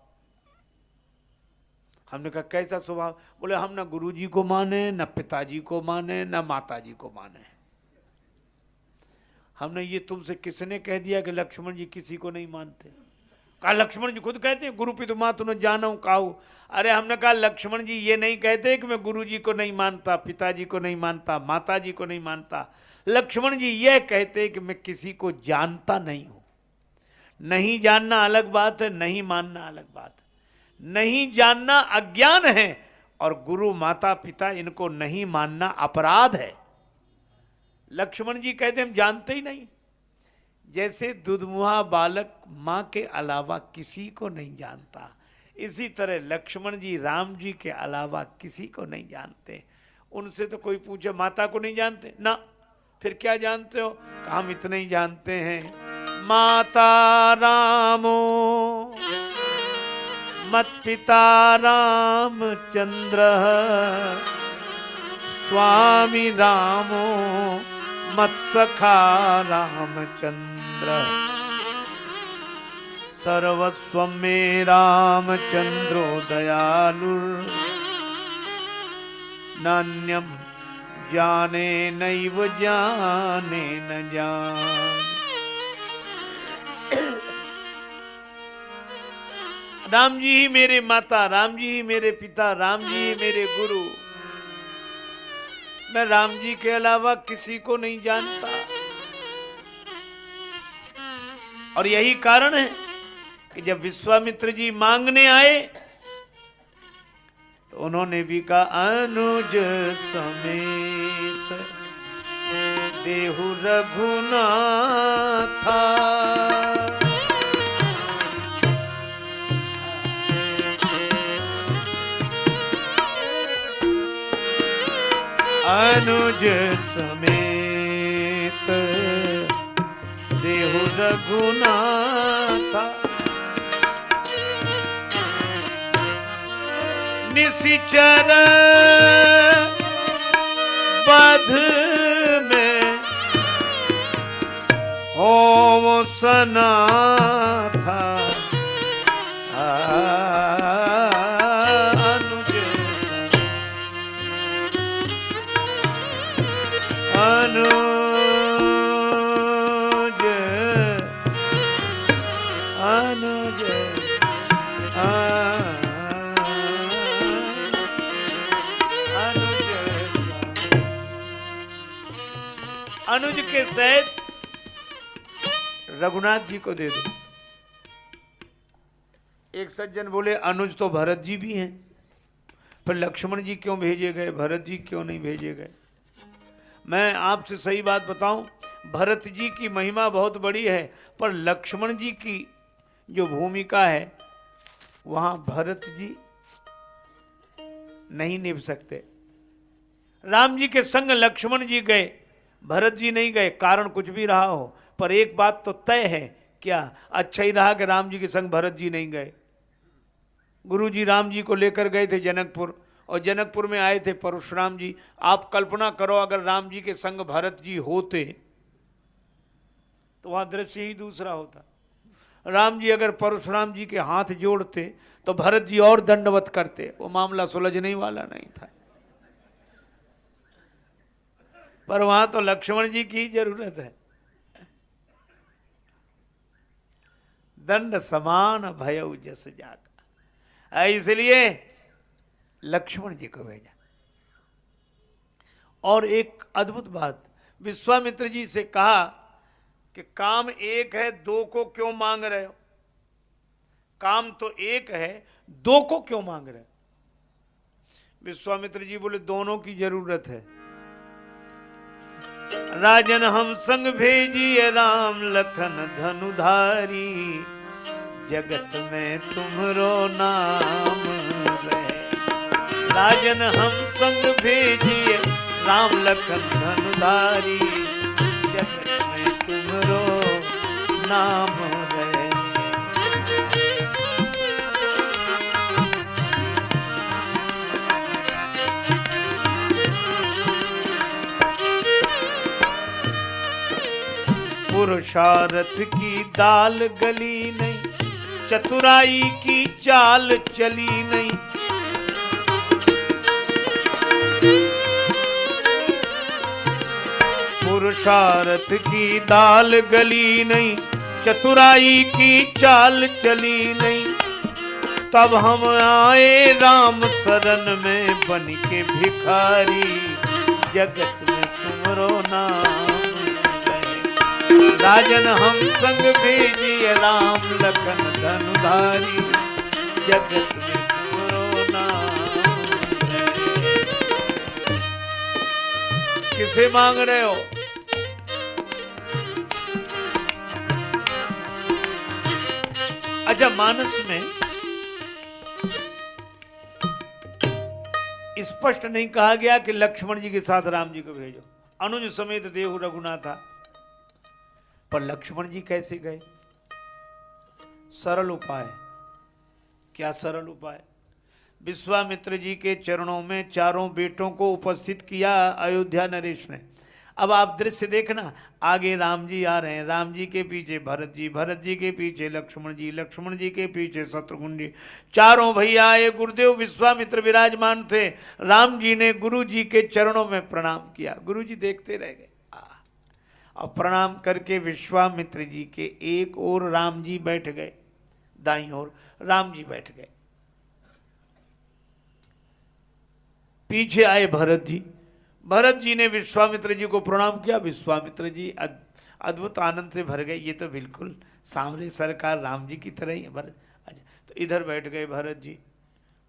हमने कहा कैसा स्वभाव? बोले हम ना गुरु जी को माने, न पिताजी को माने, न माता जी को माने। हमने ये तुमसे किसने कह दिया कि लक्ष्मण जी किसी को नहीं मानते? कहा लक्ष्मण जी खुद कहते हैं गुरु पितु मातु न जानऊ काहू। अरे हमने कहा लक्ष्मण जी ये नहीं कहते कि मैं गुरु जी को नहीं मानता, पिताजी को नहीं मानता, माता जी को नहीं मानता। लक्ष्मण जी यह कहते कि मैं किसी को जानता नहीं हूं। नहीं जानना अलग बात है, नहीं मानना अलग बात है। नहीं जानना अज्ञान है, और गुरु माता पिता इनको नहीं मानना अपराध है। लक्ष्मण जी कहते हम जानते ही नहीं। जैसे दुधमुहा बालक मां के अलावा किसी को नहीं जानता, इसी तरह लक्ष्मण जी राम जी के अलावा किसी को नहीं जानते। उनसे तो कोई पूछे माता को नहीं जानते ना, फिर क्या जानते हो? हम इतने ही जानते हैं, माता रामो मत्पिता रामचंद्र स्वामी रामो मत्सखा रामचंद्र सर्वस्व मे रामचंद्रो दयालु नान्यम जाने नैव जाने न जान। राम जी ही मेरे माता, राम जी ही मेरे पिता, राम जी ही मेरे गुरु। मैं राम जी के अलावा किसी को नहीं जानता। और यही कारण है कि जब विश्वामित्र जी मांगने आए तो उन्होंने भी कहा अनुज समेत देहु रघुनाथा। अनुज समेत देहु रघुनाथा। निशिचर बध में होम सनाथा। अनुज अनुज अनुज अनुज के सहित रघुनाथ जी को दे दो। एक सज्जन बोले अनुज तो भरत जी भी हैं, पर लक्ष्मण जी क्यों भेजे गए, भरत जी क्यों नहीं भेजे गए? मैं आपसे सही बात बताऊं, भरत जी की महिमा बहुत बड़ी है, पर लक्ष्मण जी की जो भूमिका है वहां भरत जी नहीं निभ सकते। राम जी के संग लक्ष्मण जी गए, भरत जी नहीं गए, कारण कुछ भी रहा हो, पर एक बात तो तय है, क्या अच्छा ही रहा कि राम जी के संग भरत जी नहीं गए। गुरु जी राम जी को लेकर गए थे जनकपुर, और जनकपुर में आए थे परशुराम जी। आप कल्पना करो अगर राम जी के संग भरत जी होते तो वहां दृश्य ही दूसरा होता। राम जी अगर परशुराम जी के हाथ जोड़ते तो भरत जी और दंडवत करते, वो मामला सुलझने वाला नहीं था। पर वहां तो लक्ष्मण जी की जरूरत है। दंड समान भयउ जस जागा, इसलिए लक्ष्मण जी को भेजा। और एक अद्भुत बात, विश्वामित्र जी से कहा कि काम एक है, दो को क्यों मांग रहे हो? काम तो एक है, दो को क्यों मांग रहे हो? विश्वामित्र जी बोले दोनों की जरूरत है। राजन हम संग भेजिए राम लखन धनुधारी, जगत में तुमरो नाम रहे। राजन हम संग भेजिए राम लखन धनुधारी, जगत में तुमरो नाम रहे। पुरुषार्थ की दाल गली नहीं, चतुराई की चाल चली नहीं। पुरुषार्थ की दाल गली नहीं, चतुराई की चाल चली नहीं। तब हम आए राम शरण में बन के भिखारी, जगत में तुमरो नाम। राजन हम संग भेजिए राम लखन धनुधारी, जगत में तुमरो नाम। किसे मांग रहे हो? अच्छा, मानस में स्पष्ट नहीं कहा गया कि लक्ष्मण जी के साथ राम जी को भेजो, अनुज समेत देहु रघुनाथा। पर लक्ष्मण जी कैसे गए? सरल उपाय, क्या सरल उपाय। विश्वामित्र जी के चरणों में चारों बेटों को उपस्थित किया अयोध्या नरेश ने। अब आप दृश्य देखना, आगे राम जी आ रहे हैं, राम जी के पीछे भरत जी, भरत जी के पीछे लक्ष्मण जी, लक्ष्मण जी के पीछे शत्रुघ्न जी, चारों भैया आए। गुरुदेव विश्वामित्र विराजमान थे। राम जी ने गुरु जी के चरणों में प्रणाम किया। गुरु जी देखते रह गए। और प्रणाम करके विश्वामित्र जी के एक ओर राम जी बैठ गए, दाईं ओर राम जी बैठ गए। पीछे आए भरत जी। भरत जी ने विश्वामित्र जी को प्रणाम किया। विश्वामित्र जी अद्भुत आनंद से भर गए, ये तो बिल्कुल सांवरे सरकार राम जी की तरह ही है भरत। अच्छा, तो इधर बैठ गए भरत जी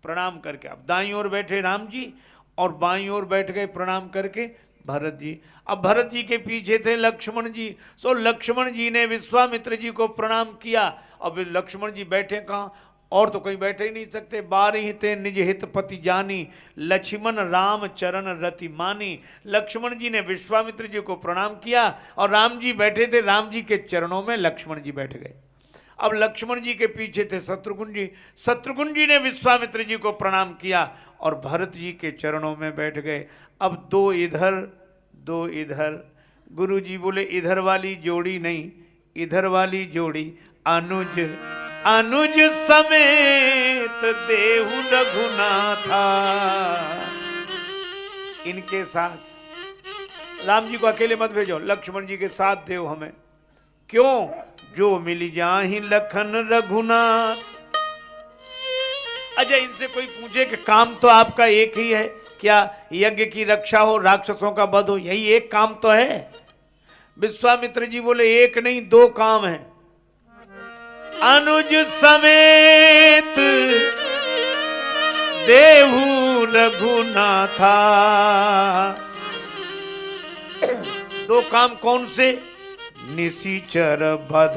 प्रणाम करके। अब दाईं ओर बैठे राम जी और बाईं ओर बैठ गए प्रणाम करके भरत जी। अब भरत जी के पीछे थे लक्ष्मण जी। सो लक्ष्मण जी ने विश्वामित्र जी को प्रणाम किया। अब लक्ष्मण जी बैठे कहाँ, और तो कहीं बैठे ही नहीं सकते। बारही ते निज हित पति जानी, लक्ष्मण राम चरण रति मानी। लक्ष्मण जी ने विश्वामित्र जी को प्रणाम किया और राम जी बैठे थे, राम जी के चरणों में लक्ष्मण जी बैठ गए। अब लक्ष्मण जी के पीछे थे शत्रुघ्न जी। शत्रुघ्न जी ने विश्वामित्र जी को प्रणाम किया और भरत जी के चरणों में बैठ गए। अब दो इधर दो इधर। गुरु जी बोले इधर वाली जोड़ी नहीं, इधर वाली जोड़ी। अनुज अनुज समेत देहु रघुनाथा। इनके साथ राम जी को अकेले मत भेजो, लक्ष्मण जी के साथ देव हमें। क्यों? जो मिल जाहि लखन रघुनाथ। अच्छा, इनसे कोई पूछे कि काम तो आपका एक ही है, क्या यज्ञ की रक्षा हो, राक्षसों का वध हो, यही एक काम तो है? विश्वामित्र जी बोले एक नहीं दो काम है। अनुज समेत देहु रघुनाथा। दो काम कौन से? निशिचर बध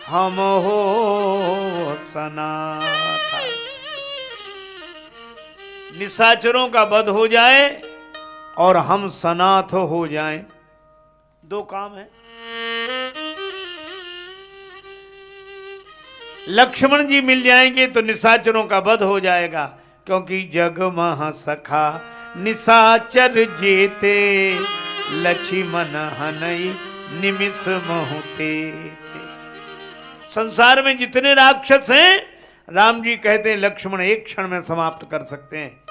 हम हो सनाथा। निशाचरों का वध हो जाए और हम सनाथ हो जाएं, दो काम है। लक्ष्मण जी मिल जाएंगे तो निशाचरों का वध हो जाएगा, क्योंकि जग महा सखा निशाचर जेते, लक्ष्मण हनई निमिष महुते। संसार में जितने राक्षस हैं, राम जी कहते हैं लक्ष्मण एक क्षण में समाप्त कर सकते हैं।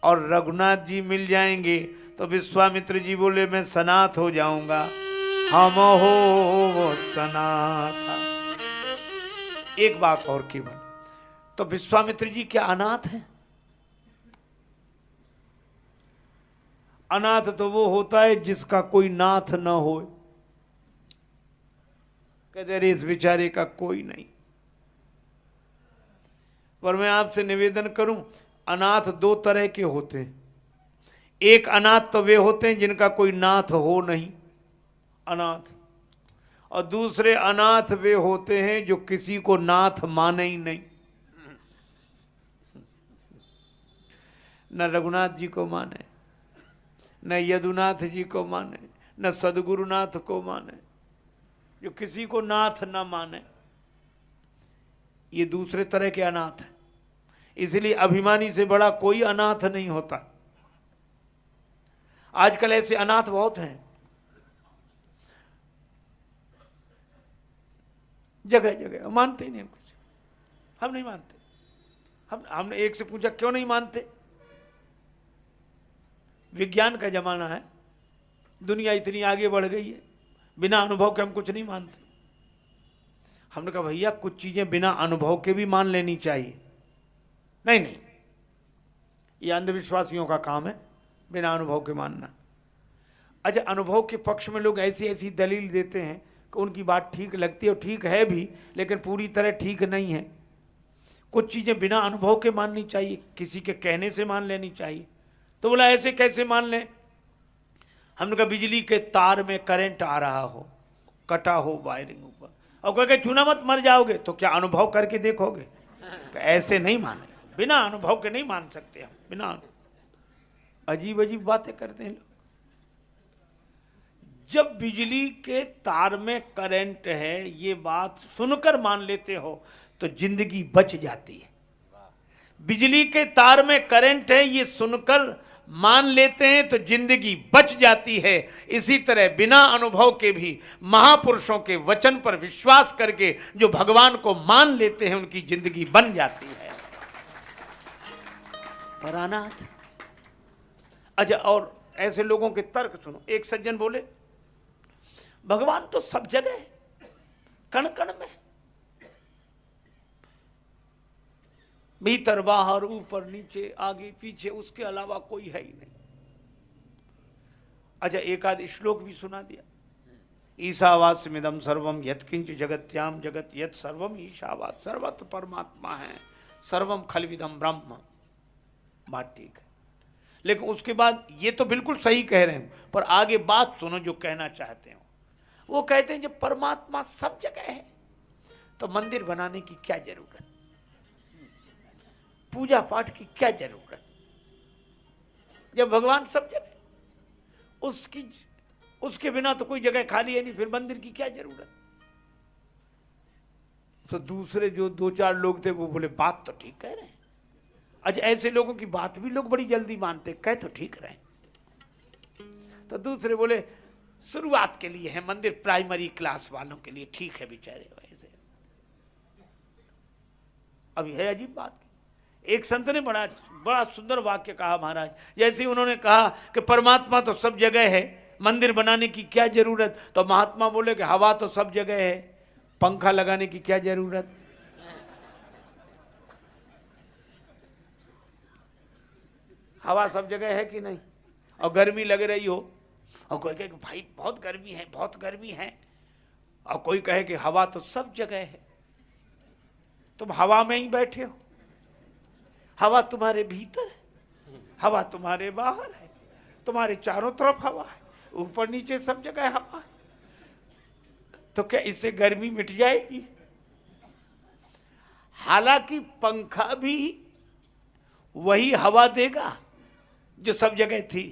और रघुनाथ जी मिल जाएंगे तो विश्वामित्र जी बोले मैं सनाथ हो जाऊंगा, हम हो सनाथ। एक बात और केवल, तो विश्वामित्र जी क्या अनाथ हैं? अनाथ तो वो होता है जिसका कोई नाथ न हो। कहते अरे इस बेचारे का कोई नहीं। पर मैं आपसे निवेदन करूं, अनाथ दो तरह के होते हैं। एक अनाथ तो वे होते हैं जिनका कोई नाथ हो नहीं, अनाथ। और दूसरे अनाथ वे होते हैं जो किसी को नाथ माने ही नहीं। न रघुनाथ जी को माने, न यदुनाथ जी को माने, न सदगुरुनाथ को माने, जो किसी को नाथ न माने, ये दूसरे तरह के अनाथ है। इसलिए अभिमानी से बड़ा कोई अनाथ नहीं होता। आजकल ऐसे अनाथ बहुत हैं, जगह जगह मानते ही नहीं कुछ। हम नहीं मानते। हमने एक से पूछा क्यों नहीं मानते? विज्ञान का जमाना है, दुनिया इतनी आगे बढ़ गई है, बिना अनुभव के हम कुछ नहीं मानते। हमने कहा भैया कुछ चीजें बिना अनुभव के भी मान लेनी चाहिए। नहीं नहीं, ये अंधविश्वासियों का काम है बिना अनुभव के मानना। अच्छा, अनुभव के पक्ष में लोग ऐसी ऐसी दलील देते हैं कि उनकी बात ठीक लगती है, और ठीक है भी, लेकिन पूरी तरह ठीक नहीं है। कुछ चीजें बिना अनुभव के माननी चाहिए, किसी के कहने से मान लेनी चाहिए। तो बोला ऐसे कैसे मान लें? हमने कहा बिजली के तार में करंट आ रहा हो, कटा हो वायरिंग ऊपर, और कह के छूना मत मर जाओगे, तो क्या अनुभव करके देखोगे? ऐसे नहीं माने, बिना अनुभव के नहीं मान सकते हम, बिना। अजीब अजीब बातें करते हैं लोग। जब बिजली के तार में करंट है ये बात सुनकर मान लेते हो, तो जिंदगी बच जाती है। बिजली के तार में करंट है ये सुनकर मान लेते हैं तो जिंदगी बच जाती है। इसी तरह बिना अनुभव के भी महापुरुषों के वचन पर विश्वास करके जो भगवान को मान लेते हैं उनकी जिंदगी बन जाती है। पर अनाथ। अच्छा, और ऐसे लोगों के तर्क सुनो। एक सज्जन बोले भगवान तो सब जगह है, कण कण में, भीतर बाहर ऊपर नीचे आगे पीछे, उसके अलावा कोई है ही नहीं। अच्छा, एक आध श्लोक भी सुना दिया। ईशावास्यमिदं सर्वम यत्किंच जगत्याम जगत यत् सर्वम ईशावास। सर्वत्र परमात्मा है, सर्वम खलविदम ब्रह्म। बात ठीक है, लेकिन उसके बाद ये तो बिल्कुल सही कह रहे हैं, पर आगे बात सुनो जो कहना चाहते हो। वो कहते हैं जब परमात्मा सब जगह है तो मंदिर बनाने की क्या जरूरत, पूजा पाठ की क्या जरूरत। जब भगवान सब जगह, उसके बिना तो कोई जगह खाली है नहीं, फिर मंदिर की क्या जरूरत। तो दूसरे जो दो चार लोग थे वो बोले बात तो ठीक कह रहे हैं। अच्छा, ऐसे लोगों की बात भी लोग बड़ी जल्दी मानते, कह तो ठीक रहे। तो दूसरे बोले शुरुआत के लिए है मंदिर, प्राइमरी क्लास वालों के लिए ठीक है बेचारे। वैसे अभी है अजीब बात। एक संत ने बड़ा सुंदर वाक्य कहा महाराज। जैसे उन्होंने कहा कि परमात्मा तो सब जगह है, मंदिर बनाने की क्या जरूरत, तो महात्मा बोले कि हवा तो सब जगह है, पंखा लगाने की क्या जरूरत। हवा सब जगह है कि नहीं, और गर्मी लग रही हो और कोई कहे कि भाई बहुत गर्मी है, बहुत गर्मी है, और कोई कहे कि हवा तो सब जगह है। तुम हवा में ही बैठे हो, हवा तुम्हारे भीतर है, हवा तुम्हारे बाहर है, तुम्हारे चारों तरफ हवा है, ऊपर नीचे सब जगह हवा है। तो क्या इससे गर्मी मिट जाएगी? हालांकि पंखा भी वही हवा देगा जो सब जगह थी,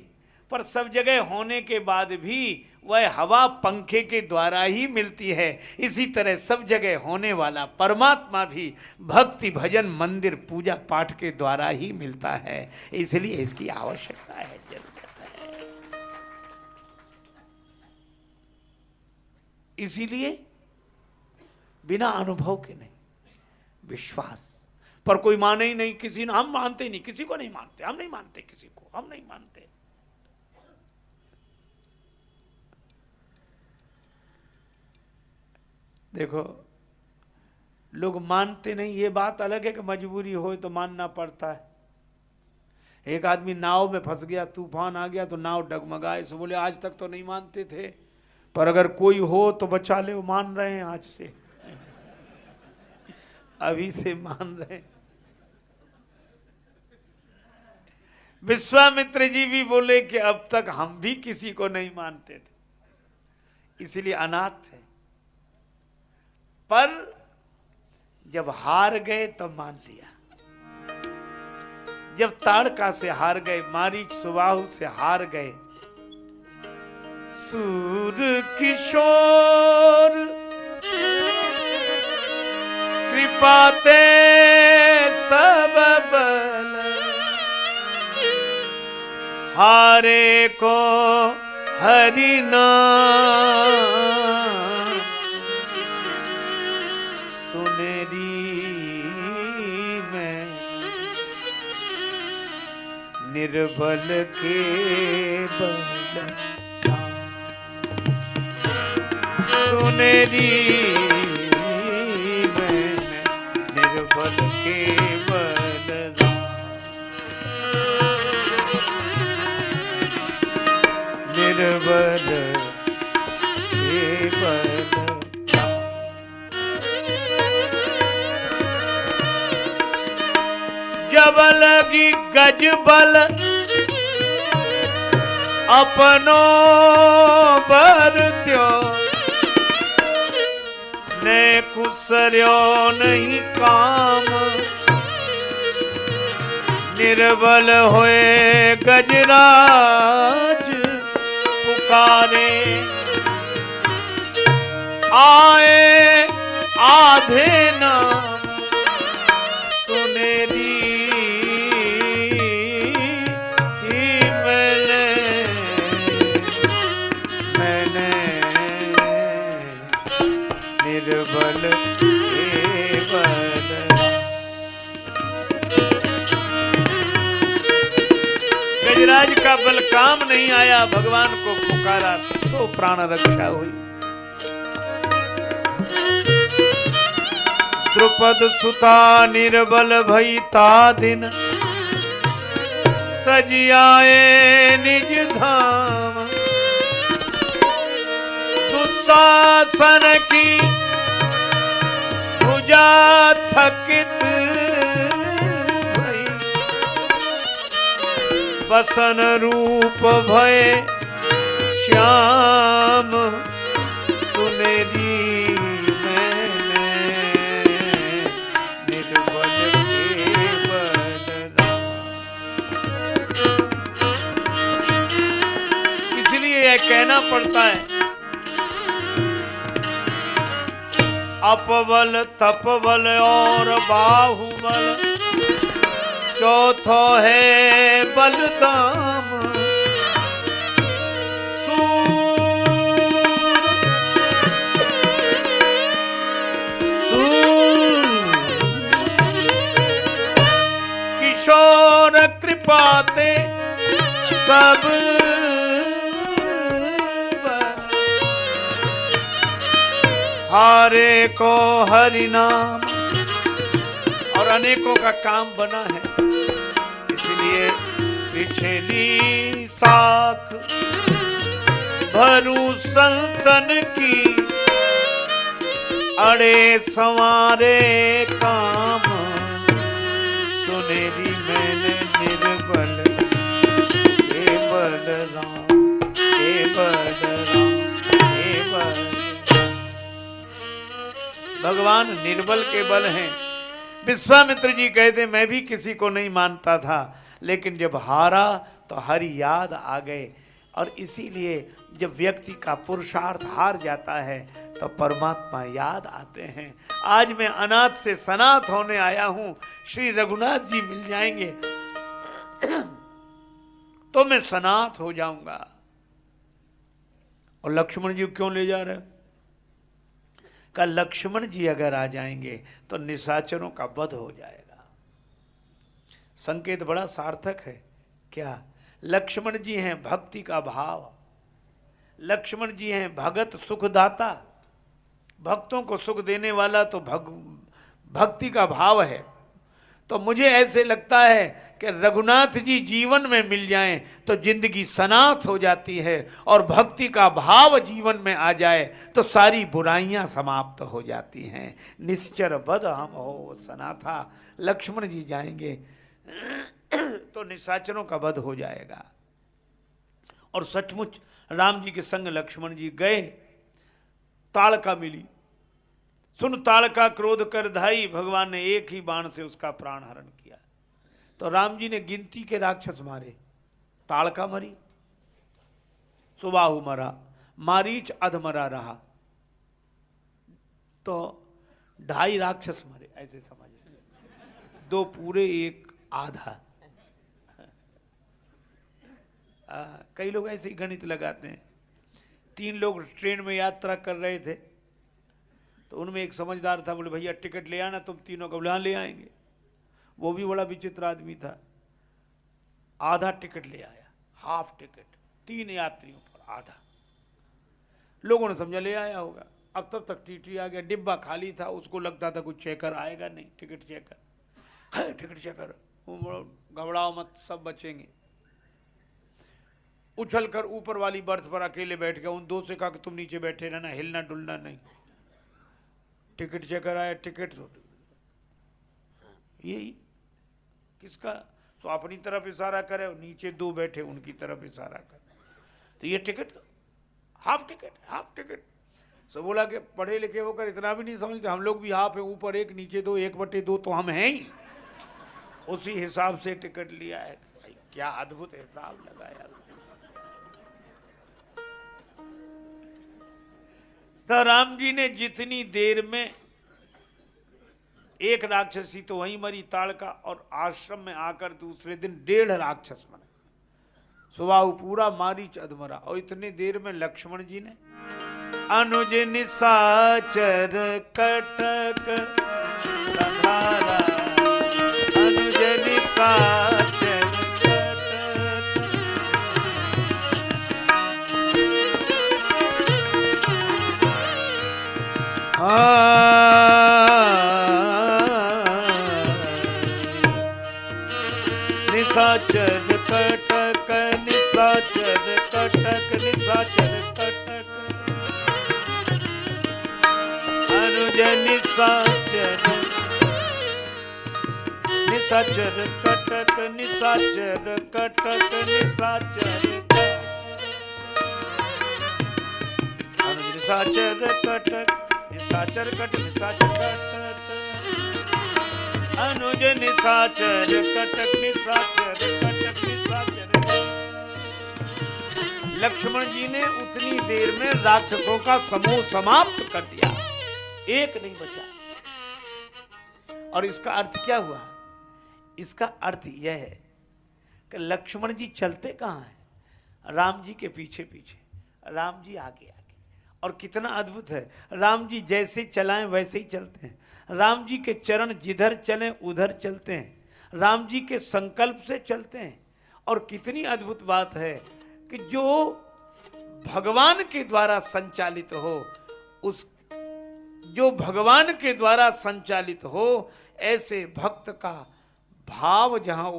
पर सब जगह होने के बाद भी वह हवा पंखे के द्वारा ही मिलती है। इसी तरह सब जगह होने वाला परमात्मा भी भक्ति भजन मंदिर पूजा पाठ के द्वारा ही मिलता है। इसलिए इसकी आवश्यकता है, जरूरत है। इसीलिए बिना अनुभव के नहीं, विश्वास पर कोई माने ही नहीं। किसी ने, हम मानते ही नहीं, किसी को नहीं मानते, हम नहीं मानते किसी को, हम नहीं मानते। देखो, लोग मानते नहीं, ये बात अलग है कि मजबूरी हो तो मानना पड़ता है। एक आदमी नाव में फंस गया, तूफान आ गया तो नाव डगमगाए, सो बोले आज तक तो नहीं मानते थे, पर अगर कोई हो तो बचा ले, वो मान रहे हैं आज से, अभी से मान रहे हैं। विश्वामित्र जी भी बोले कि अब तक हम भी किसी को नहीं मानते थे, इसलिए अनाथ है। पर जब हार गए तब मान लिया। जब ताड़का से हार गए, मारीच सुबाहु से हार गए, सूर किशोर कृपाते सब बल, हारे को हरि नाम, सुनेरी में निर्बल के बल, सुनेरी में निर्बल के बल, निर्बल के बल। जब लगी गज बल अपनो बरत्यो, ने कुसर्यो नहीं काम, निर्बल होए गजराज पुकारे, आए आधे नाम, मैंने निर्बल केवल। गजराज का बल काम नहीं आया, भगवान को पुकारा तो प्राण रक्षा हुई। द्रुपद सुता निर्बल भई ता दिन, तजी आए निज धाम। दुशासन की भुजा थकित भई, बसन रूप भय श्याम। सुनेरी मैंने निर्बल केवल राम। इसलिए यह कहना पड़ता है, अपबल तपबल और बाहुबल, चौथो है बलदाम। किशोर कृपाते सब हारे को हरि नाम। और अनेकों का काम बना है, इसलिए पिछली साख भरू संतन की, अड़े संवारे काम। सुनेरी मैंने निर्बल केवल राम, केवल राम, केवल। भगवान निर्बल के बल हैं। विश्वामित्र जी कहते मैं भी किसी को नहीं मानता था, लेकिन जब हारा तो हरि याद आ गए। और इसीलिए जब व्यक्ति का पुरुषार्थ हार जाता है तो परमात्मा याद आते हैं। आज मैं अनाथ से सनाथ होने आया हूं, श्री रघुनाथ जी मिल जाएंगे तो मैं सनाथ हो जाऊंगा। और लक्ष्मण जी क्यों ले जा रहे हैं? का लक्ष्मण जी अगर आ जाएंगे तो निशाचरों का वध हो जाएगा। संकेत बड़ा सार्थक है। क्या? लक्ष्मण जी हैं भक्ति का भाव, लक्ष्मण जी हैं भगत सुखदाता, भक्तों को सुख देने वाला तो भक्ति का भाव है। तो मुझे ऐसे लगता है कि रघुनाथ जी जीवन में मिल जाएं तो जिंदगी सनाथ हो जाती है, और भक्ति का भाव जीवन में आ जाए तो सारी बुराइयां समाप्त हो जाती हैं। निश्चर बद हम हो सनाथा। लक्ष्मण जी जाएंगे तो निशाचरों का वध हो जाएगा। और सचमुच राम जी के संग लक्ष्मण जी गए। ताड़का मिली, सुन ताड़का क्रोध कर धाई, भगवान ने एक ही बाण से उसका प्राण हरण किया। तो राम जी ने गिनती के राक्षस मारे। ताड़का मरी, सुबाहु मरा, मारीच अधमरा रहा, तो 2.5 राक्षस मरे। ऐसे समझ, 2 पूरे 1 आधा। कई लोग ऐसे ही गणित लगाते हैं। 3 लोग ट्रेन में यात्रा कर रहे थे, तो उनमें एक समझदार था, बोले भैया टिकट ले आना, तुम तीनों को ले आएंगे। वो भी बड़ा विचित्र आदमी था, आधा टिकट ले आया, हाफ टिकट, 3 यात्रियों पर आधा। लोगों ने समझा ले आया होगा। अब तब तक टीटी आ गया, डिब्बा खाली था, उसको लगता था कुछ चेकर आएगा नहीं, टिकट चेकर, टिकट चेकर, घबराओ मत, सब बचेंगे। उछलकर ऊपर वाली बर्थ पर अकेले बैठ गया। उन 2 से कहा कि तुम नीचे बैठे रहना, हिलना डुलना नहीं। टिकट चेकर आया, टिकट यही किसका, तो अपनी तरफ इशारा करे, नीचे 2 बैठे उनकी तरफ इशारा करे, तो ये ticket half ticket, half ticket. सब बोला कि पढ़े लिखे होकर इतना भी नहीं समझते, हम लोग भी हाफ है, ऊपर 1 नीचे 2, 1/2 तो हम हैं ही। उसी हिसाब से टिकट लिया है। भाई क्या अद्भुत हिसाब लगाया। तो राम जी ने जितनी देर में 1 राक्षसी तो वहीं मरी ताड़का, और आश्रम में आकर दूसरे दिन 1.5 राक्षस मरे। सुबाहु पूरा मारीच अधमरा। और इतनी देर में लक्ष्मण जी ने अनुज निशाचर कटक संहारा, अनुज निशाचर निशाचर कटक निशाचर कटक निशाचर कटक अनुज निशाचर निशाचर कटक निशाचर कटक निशाचर अनुज निशाचर कटक निशाचर कटक निशाचर कटक अनुज निशाचर कटक निशाचर कटक निशाचर। लक्ष्मण जी ने उतनी देर में राक्षसों का समूह समाप्त कर दिया, एक नहीं बचा। और इसका अर्थ क्या हुआ? इसका अर्थ यह है कि लक्ष्मण जी चलते कहां हैं? राम जी के पीछे पीछे, राम जी आगे आगे। और कितना अद्भुत है, राम जी जैसे चलाएं वैसे ही चलते हैं। राम जी के चरण जिधर चलें उधर चलते हैं, राम जी के संकल्प से चलते हैं। और कितनी अद्भुत बात है कि जो भगवान के द्वारा संचालित हो, उस जो भगवान के द्वारा संचालित हो, ऐसे भक्त का भाव जहां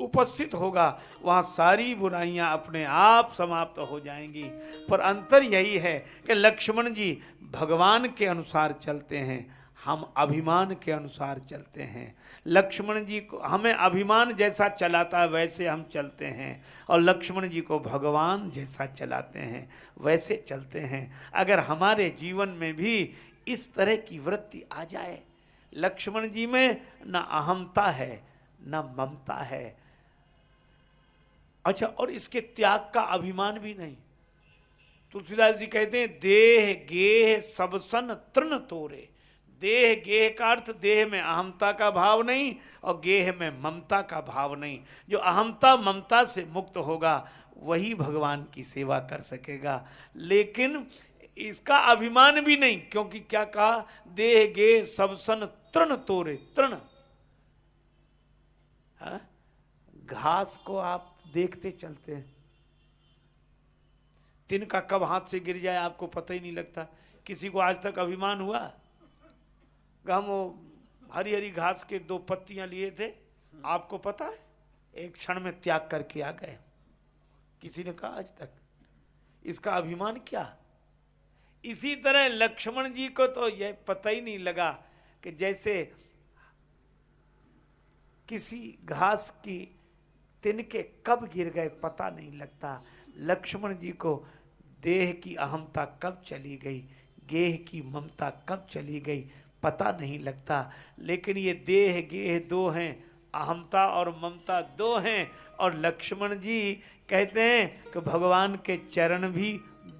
उपस्थित होगा वहां सारी बुराइयां अपने आप समाप्त हो जाएंगी। पर अंतर यही है कि लक्ष्मण जी भगवान के अनुसार चलते हैं, हम अभिमान के अनुसार चलते हैं। लक्ष्मण जी को हमें अभिमान जैसा चलाता है वैसे हम चलते हैं, और लक्ष्मण जी को भगवान जैसा चलाते हैं वैसे चलते हैं। अगर हमारे जीवन में भी इस तरह की वृत्ति आ जाए, लक्ष्मण जी में न अहमता है न ममता है, अच्छा, और इसके त्याग का अभिमान भी नहीं। तुलसीदास जी कहते हैं देह गेह सब सन तृण तोरे। देह गेह का अर्थ देह में अहमता का भाव नहीं और गेह में ममता का भाव नहीं। जो अहमता ममता से मुक्त होगा वही भगवान की सेवा कर सकेगा। लेकिन इसका अभिमान भी नहीं, क्योंकि क्या कहा? देह गेह सब सन तृण तोरे। तृण, घास को आप देखते चलते हैं, तिनका कब हाथ से गिर जाए आपको पता ही नहीं लगता। किसी को आज तक अभिमान हुआ? हम वो हरी हरी घास के 2 पत्तियां लिए थे, आपको पता है, एक क्षण में त्याग करके आ गए। किसी ने कहा आज तक? इसका अभिमान क्या? इसी तरह लक्ष्मण जी को तो यह पता ही नहीं लगा कि जैसे किसी घास की तिनके कब गिर गए पता नहीं लगता। लक्ष्मण जी को देह की अहमता कब चली गई, गेह की ममता कब चली गई पता नहीं लगता। लेकिन ये देह गेह 2 हैं, अहमता और ममता 2 हैं। और लक्ष्मण जी कहते हैं कि भगवान के चरण भी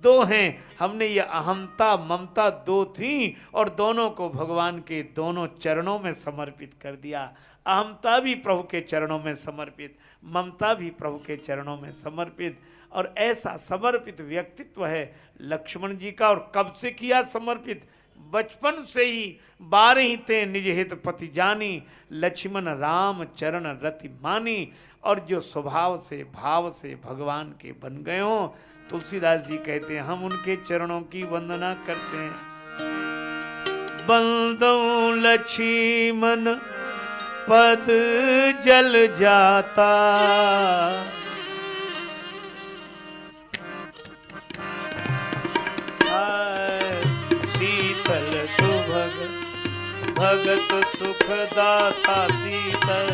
2 हैं। हमने ये अहमता ममता 2 थी और दोनों को भगवान के दोनों चरणों में समर्पित कर दिया। अहमता भी प्रभु के चरणों में समर्पित, ममता भी प्रभु के चरणों में समर्पित। और ऐसा समर्पित व्यक्तित्व है लक्ष्मण जी का। और कब से किया समर्पित? बचपन से ही 12 ते निज हित पति जानी, लक्ष्मण राम चरण रति मानी। और जो स्वभाव से भाव से भगवान के बन गए हों, तुलसीदास जी कहते हैं हम उनके चरणों की वंदना करते हैं। बंदो लक्ष्मण पद जल जाता, शीतल सुभग भगत सुखदाता, शीतल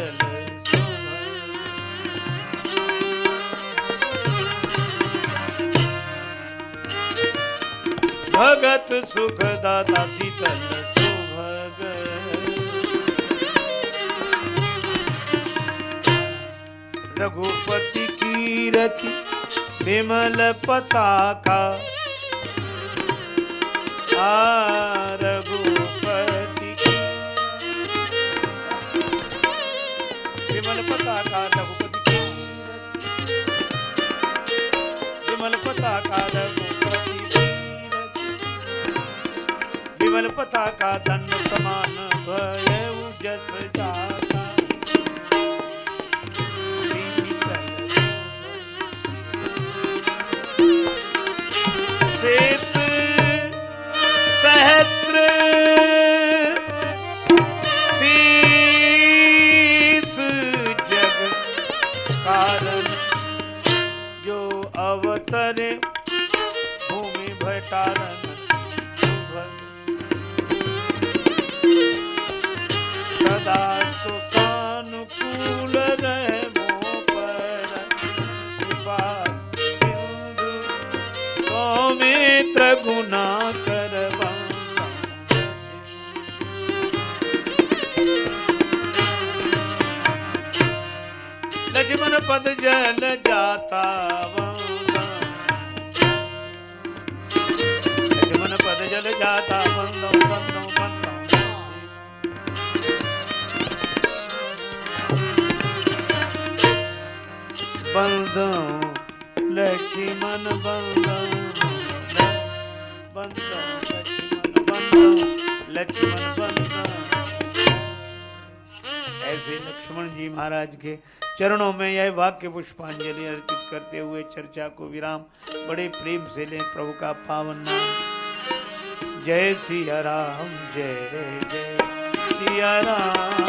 सुभग भगत सुखदाता, शीतल सुभग। रघुपति कीरति विमल पताका, रघुपति विमल पताका, रघुपति कीरति केवल पता का दंड समान भयउ जस जाता शेष सहस्त्र शीस जग कारण जो अवतरे भूमि भटारन सदा सुसानुकूल रहे मोह पर कृपा सिंधु सौमित्र गुना कर लक्ष्मण पद जल जाता लक्ष्मण पद जल जाता बंदो बंदो बंदो बंदो लक्ष्मण बंदो बंदो लक्ष्मण बंदो। ऐसे लक्ष्मण जी महाराज के चरणों में यह वाक्य पुष्पांजलि अर्पित करते हुए चर्चा को विराम बड़े प्रेम से लें। प्रभु का पावन नाम जय सिया राम जय जय सिया राम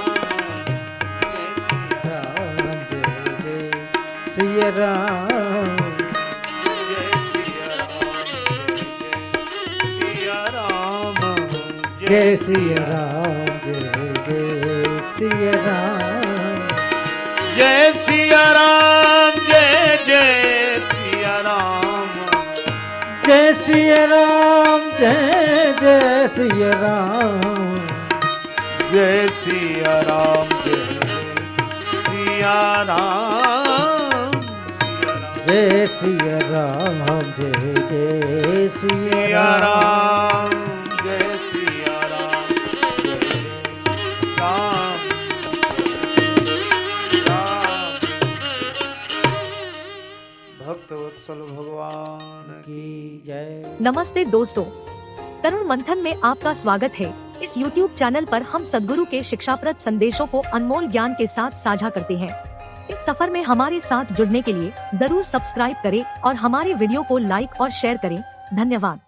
जय सिया राम जय जय सिया राम जय सिया राम जय सिया राम जय जय सिया राम जय सिया राम जय जय सिया राम जय सिया राम जय जय सिया राम जय सिया राम जय सिया राम जय सिया राम जय जय सिया राम जय सिया राम जय राम भक्तवत्सल भगवान की जय। नमस्ते दोस्तों, तरुण मंथन में आपका स्वागत है। इस YouTube चैनल पर हम सद्गुरु के शिक्षाप्रद संदेशों को अनमोल ज्ञान के साथ साझा करते हैं। इस सफर में हमारे साथ जुड़ने के लिए जरूर सब्सक्राइब करें और हमारे वीडियो को लाइक और शेयर करें। धन्यवाद।